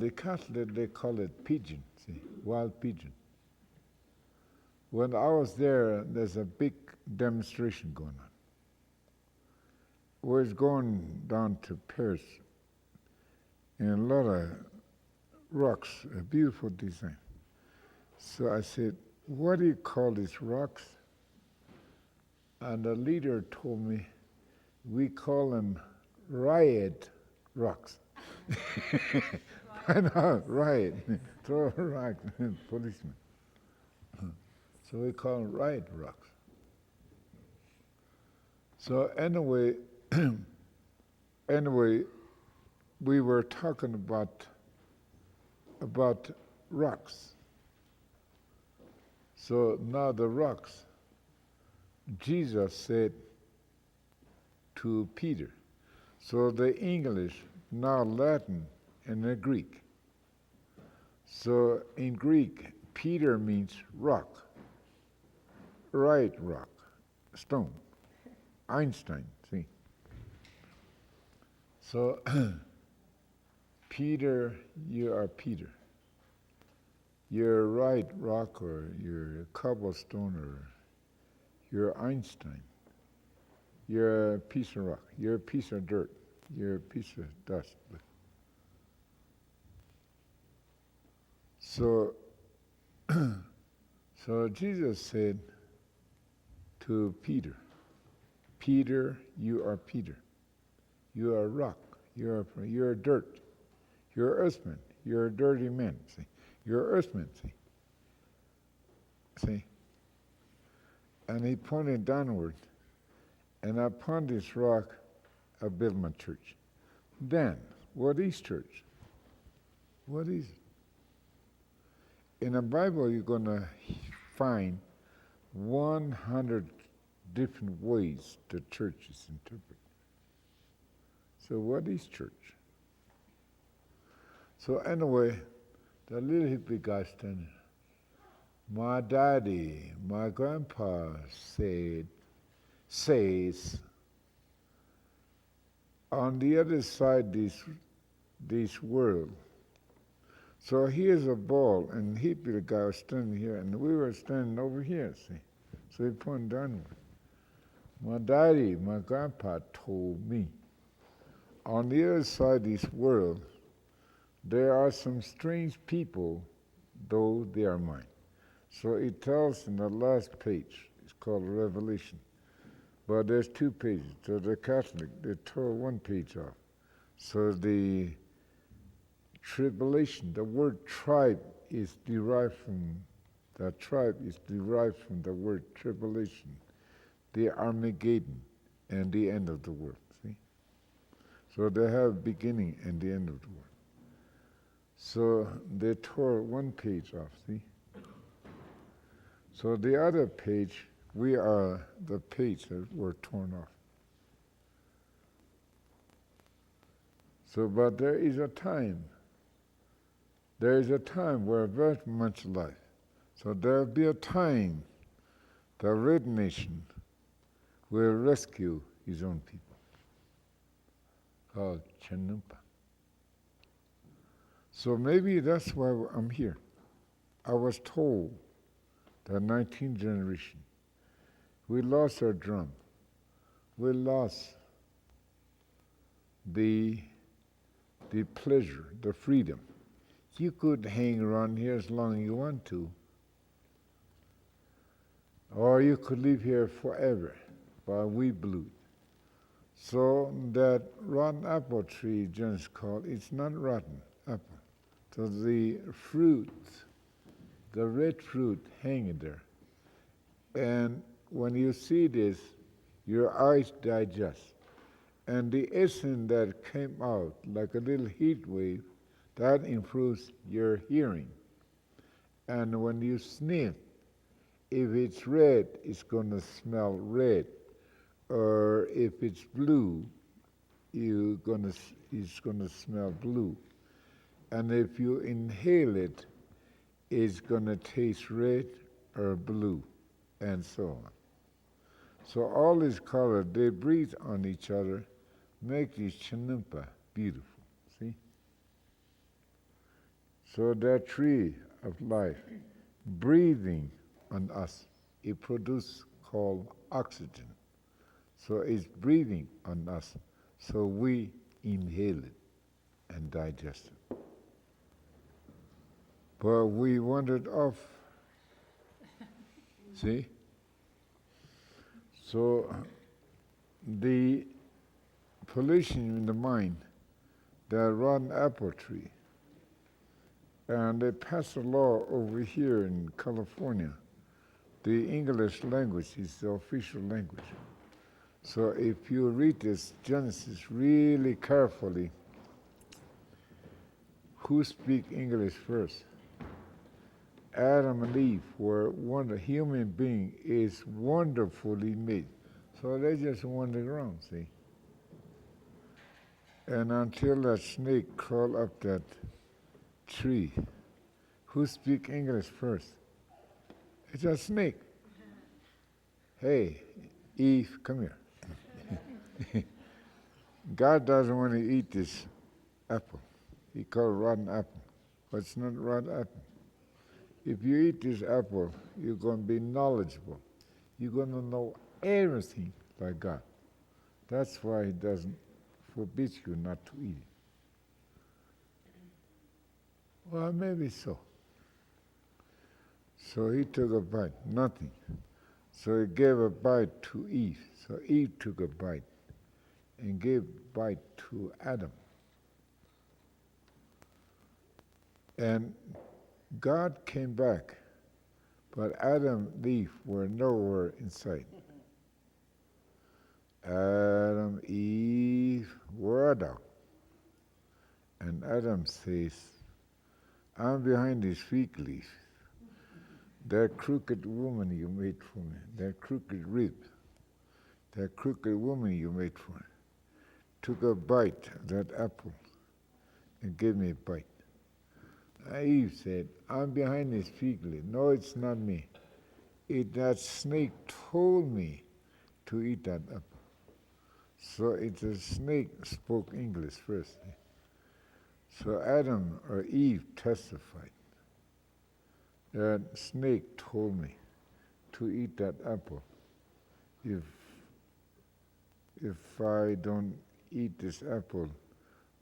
The Catholic, they call it pigeon, see, wild pigeon. When I was there, there's a big demonstration going on. was going down to Paris, and a lot of rocks, a beautiful design. So I said, what do you call these rocks? And the leader told me, we call them riot rocks. Why not? Riot. Throw a rock, policeman. So we call them riot rocks. So anyway, we were talking about rocks. So now the rocks, Jesus said to Peter. So the English, now Latin, and the Greek. So in Greek, Peter means rock, right rock, stone. Einstein, see. So, Peter, you are Peter. You're a right rock, or you're a cobblestone, or you're Einstein. You're a piece of rock. You're a piece of dirt. You're a piece of dust. So, so Jesus said to Peter, Peter, you are Peter. You are a rock. You're dirt. You're earthman. You're a dirty man. See, you're earthman. See. And he pointed downward, and upon this rock, I built my church. Then, what is church? What is it? In the Bible, you're going to find 100 different ways the church is interpreted. So what is church? So anyway, the little hippie guy standing, my daddy, my grandpa says, on the other side this world. So here's a ball, and hippie guy was standing here, and we were standing over here, see? So he pointed downward. My daddy, my grandpa told me, on the other side of this world, there are some strange people, though they are mine. So it tells in the last page, it's called Revelation. But there's 2 pages. So the Catholic, they tore 1 page off. So the tribulation, the word tribe is derived from the word tribulation, the Armageddon, and the end of the world, see? So they have beginning and the end of the world. So they tore 1 page off, see? So the other page, we are the page that were torn off. So, but there is a time where very much life. So there'll be a time the Red Nation will rescue his own people, called Chanumpa. So maybe that's why I'm here. I was told the 19th generation, we lost our drum. We lost the pleasure, the freedom. You could hang around here as long as you want to, or you could live here forever, but we blew. So that rotten apple tree, John's called, it's not rotten apple. So the fruit, the red fruit hanging there. And when you see this, your eyes digest. And the essence that came out like a little heat wave, that improves your hearing. And when you sniff, if it's red, it's going to smell red. Or if it's blue, it's going to smell blue. And if you inhale it, it's going to taste red or blue, and so on. So all these colors, they breathe on each other, make this Chanumpa beautiful, see? So that tree of life, breathing on us, it produces called oxygen. So it's breathing on us. So we inhale it and digest it. But we wandered off. See? So the pollution in the mind, they run apple tree. And they passed a law over here in California. The English language is the official language. So if you read this Genesis really carefully, who speak English first? Adam and Eve were one human being is wonderfully made. So they just wandered around, see? And until that snake crawled up that tree, who speak English first? It's a snake. Hey, Eve, come here. God doesn't want to eat this apple. He called it rotten apple, but it's not rotten apple. If you eat this apple, you're going to be knowledgeable. You're going to know everything like God. That's why He doesn't forbid you not to eat it. Well, maybe so. So He took a bite, nothing. So He gave a bite to Eve. So Eve took a bite and gave a bite to Adam. And God came back, but Adam and Eve were nowhere in sight. Adam, Eve, where are thou? And Adam says, I'm behind this fig leaf. That crooked woman you made for me, that crooked rib, that crooked woman you made for me, took a bite of that apple and gave me a bite. Eve said, I'm behind this fig leaf. No, it's not me. That snake told me to eat that apple. So it's a snake spoke English first. So Adam or Eve testified. That snake told me to eat that apple. If I don't eat this apple,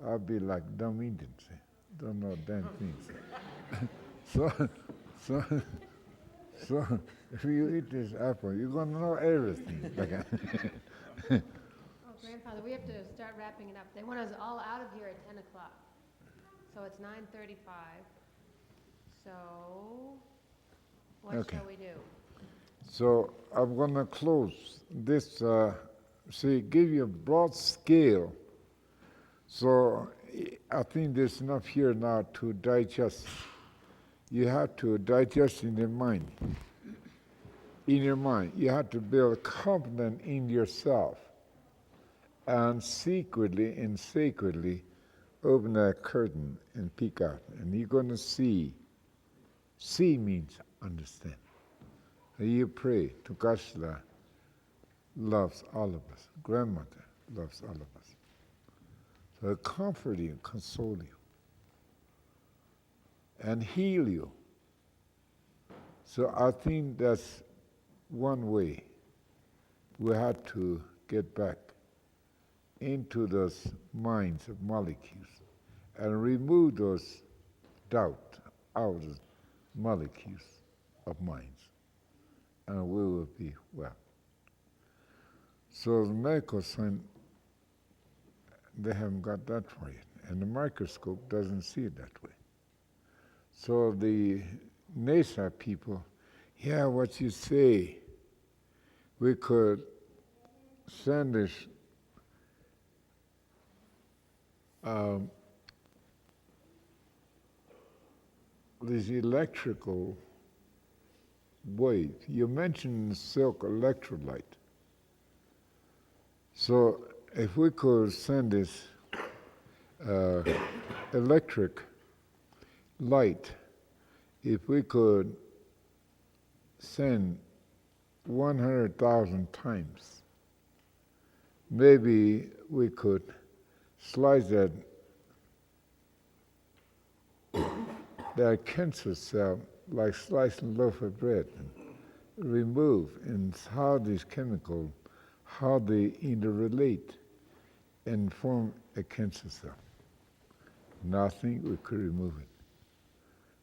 I'll be like dumb Indians. Don't know damn things. So if you eat this apple, you're going to know everything. Oh, Grandfather, we have to start wrapping it up. They want us all out of here at 10 o'clock. So it's 9:35. So what Okay. shall we do? So I'm going to close this, give you a broad scale. So I think there's enough here now to digest. You have to digest in your mind. In your mind, you have to build confidence in yourself and secretly and sacredly open that curtain and peek out. And you're going to see. See means understand. And you pray to Gashla loves all of us. Grandmother loves all of us. So comfort you, console you, and heal you. So I think that's one way we have to get back into those minds of molecules and remove those doubt out of molecules of minds, and we will be well. So the medical science, they haven't got that far yet, and the microscope doesn't see it that way. So the NASA people, yeah, what you say, we could send this this electrical wave. You mentioned silk electrolyte. So if we could send this electric light, if we could send 100,000 times, maybe we could slice that cancer cell like slicing a loaf of bread, and remove, and how these chemicals, how they interrelate and form a cancer cell. Nothing we could remove it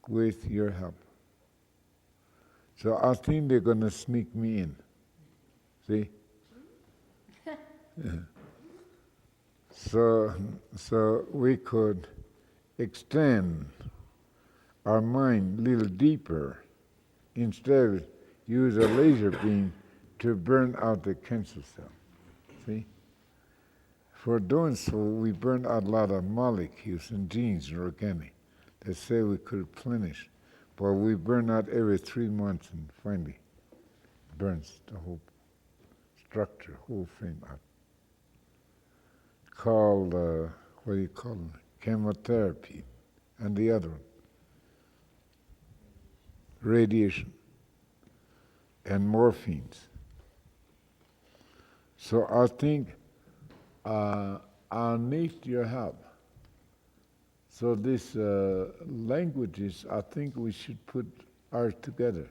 with your help. So I think they're going to sneak me in. See? Yeah. So we could extend our mind a little deeper instead of use a laser beam to burn out the cancer cell. See? For doing so, we burn out a lot of molecules and genes and organic that say we could replenish, but we burn out every 3 months and finally burns the whole structure, whole frame out. Called, what do you call it? Chemotherapy, and the other one, radiation, and morphines. So I think I need your help. So these languages, I think we should put ours together.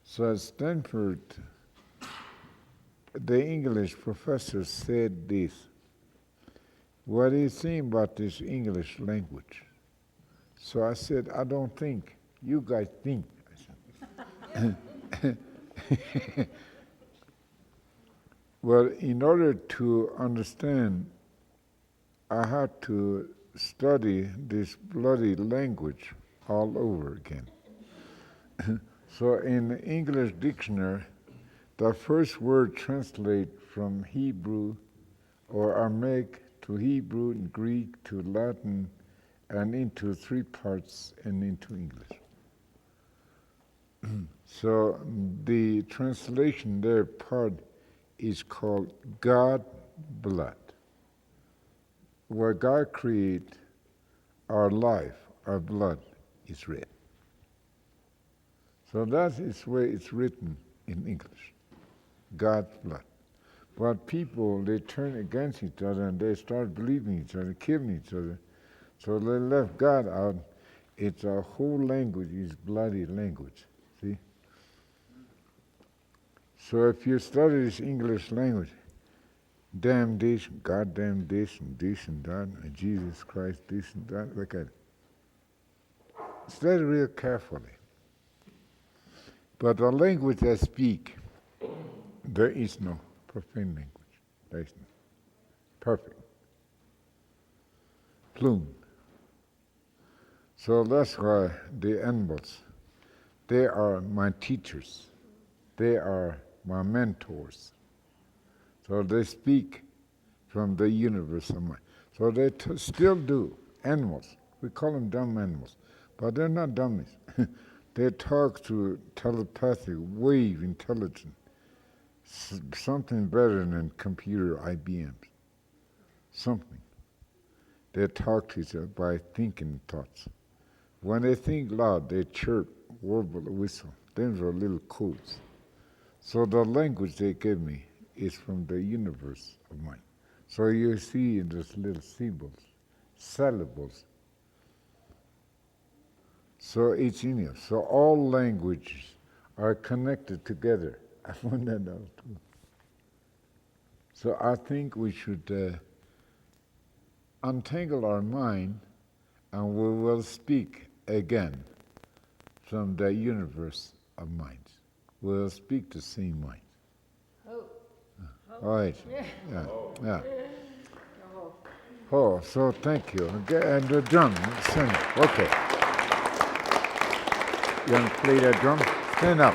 So at Stanford, the English professor said this: what do you think about this English language? So I said, I don't think. You guys think. I said. Well, in order to understand, I had to study this bloody language all over again. So in the English dictionary, the first word translates from Hebrew or Aramaic to Hebrew and Greek to Latin and into 3 parts and into English. So the translation there part is called God blood. Where God created our life, our blood is red. So that is where it's written in English, God's blood. But people, they turn against each other and they start believing each other, killing each other. So they left God out. It's a whole language, is bloody language, see? So if you study this English language, damn this, goddamn this, and that, and Jesus Christ, this and that, look at it. Study real carefully. But the language I speak, there is no profane language. There is no. Perfect. Plume. So that's why the animals, they are my teachers. They are my mentors. So they speak from the universe of mind. So they still do. Animals. We call them dumb animals. But they're not dummies. They talk through telepathic wave intelligence. Something better than computer IBMs. Something. They talk to each other by thinking thoughts. When they think loud, they chirp, warble, whistle. Those are little codes. So the language they give me is from the universe of mind. So you see in those little syllables. So it's in you. So all languages are connected together. I found that out too. So I think we should untangle our mind and we will speak again from the universe of minds. We'll speak the same mind. Oh. All right. Yeah. Yeah. Oh, so thank you. Okay, and the drum, stand up. Okay. You want to play that drum? Stand up.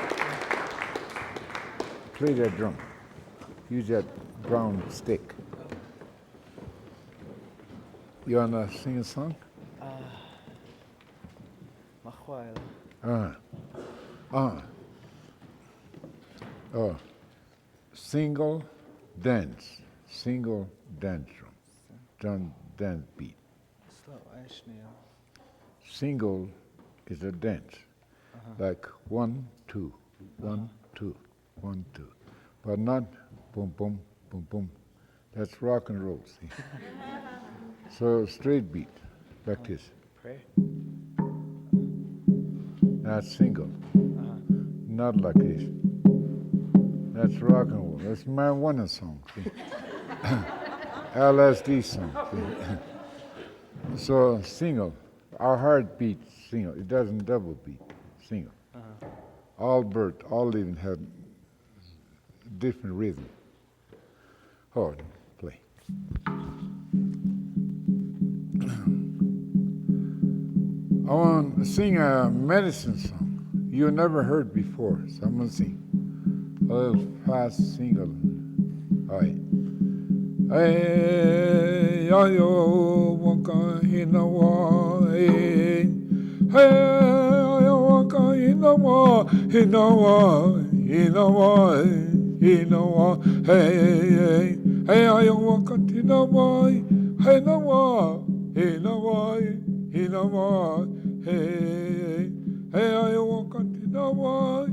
Play that drum. Use that brown stick. You want to sing a song? Single dance drum, dance beat. Single is a dance, like 1, 2, 1, 2, 1, 2, but not boom, boom, boom, boom. That's rock and roll, see? So straight beat, like this. Pray. That's single, not like this. That's rock and roll. That's marijuana song. See? LSD song. See? So single. Our heart beats single. It doesn't double beat. Single. All bird, all living have different rhythm. Hold, play. I want to sing a medicine song you never heard before, so I'm going to sing a little fast single. All right. Hey, ayo, waka hinawa, hey, ayo, waka hinawa, hinawa, hinawa, hinawa, hey, ayo, waka hinawa, hinawa, hinawa, hinawa, hey, ayo, waka hinawa,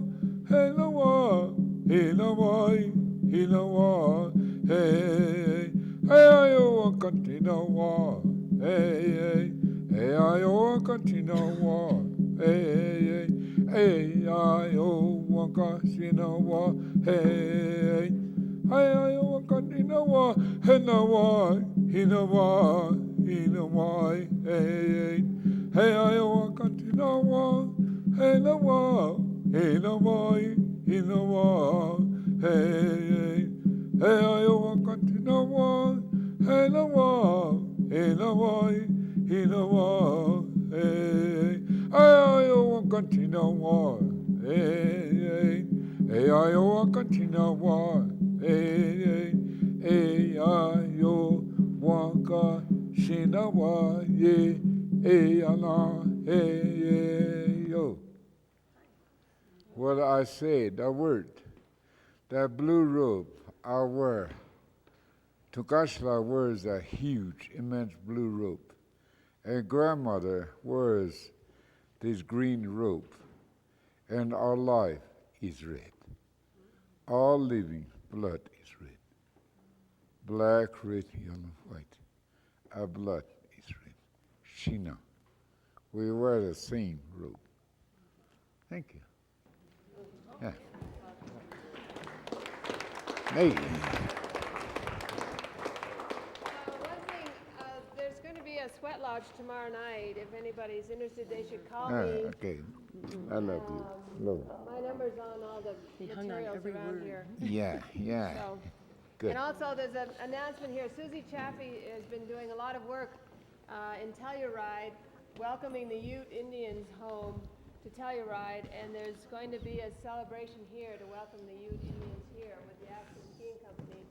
hinawa, hinawa, hinawa, hey, hey, I walk in the wall. Hey, hey, I walk in the wall. Hey, hey, I walk in the wall. Hey, I walk in the wall. In the wall, in the wall, in the wall. Hey, hey, I walk in the wall. In the wall, in the wall, in the wall. Hey, hey, I walk in the wall. In the wall, in the wall, in the wall. Hey, I walk in the wall. Hey, hey, I walk in the wall. Hey, hey, I walk in the wall. Hey, hey, yo. What I said, the word, that blue robe I wear. Tukashla wears a huge, immense blue robe, and grandmother wears this green robe, and our life is red. All living blood is red. Black, red, yellow, white. Our blood is red. Shina. We wear the same robe. Thank you. Yeah. Hey. One thing, there's going to be a sweat lodge tomorrow night. If anybody's interested, they should call me. Okay. I love you. Love you. My number's on all the materials around here. Yeah, yeah. So, Good. and also, there's an announcement here. Susie Chaffee has been doing a lot of work in Telluride, welcoming the Ute Indians home to Telluride, and there's going to be a celebration here to welcome the Ute Indians here with the Aspen Skiing Company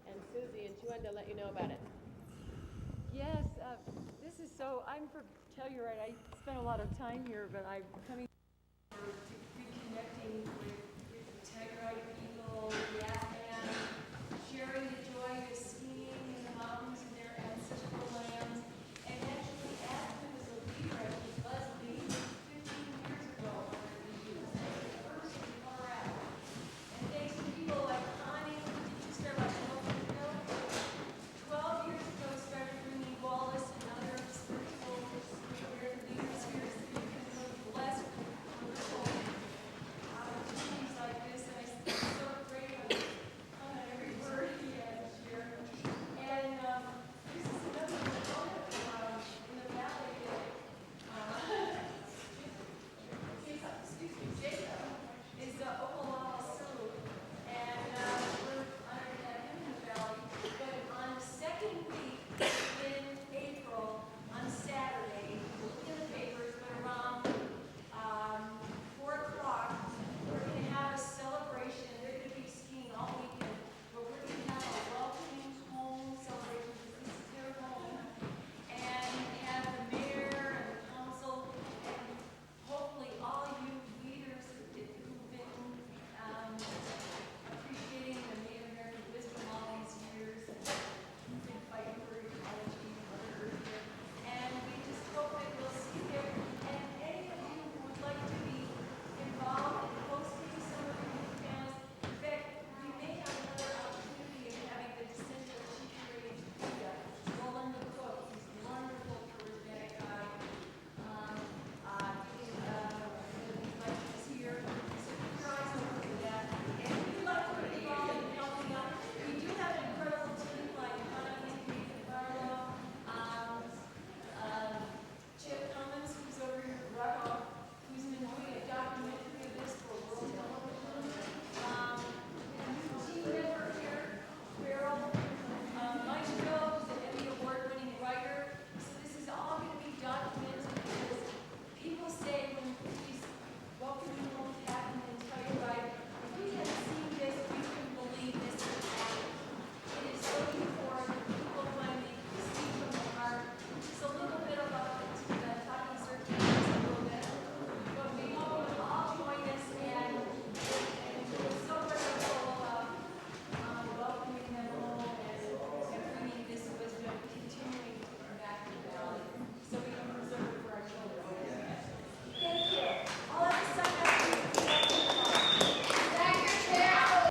and Susie, and she wanted to let you know about it. Yes, this is so, I'm from Telluride. I spent a lot of time here, but I'm coming to reconnecting with the Telluride